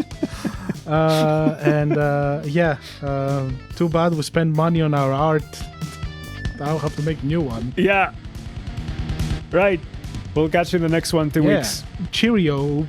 Too bad we spend money on our art. I'll have to make a new one. Yeah. Right. We'll catch you in the next one, 2 weeks. Cheerio.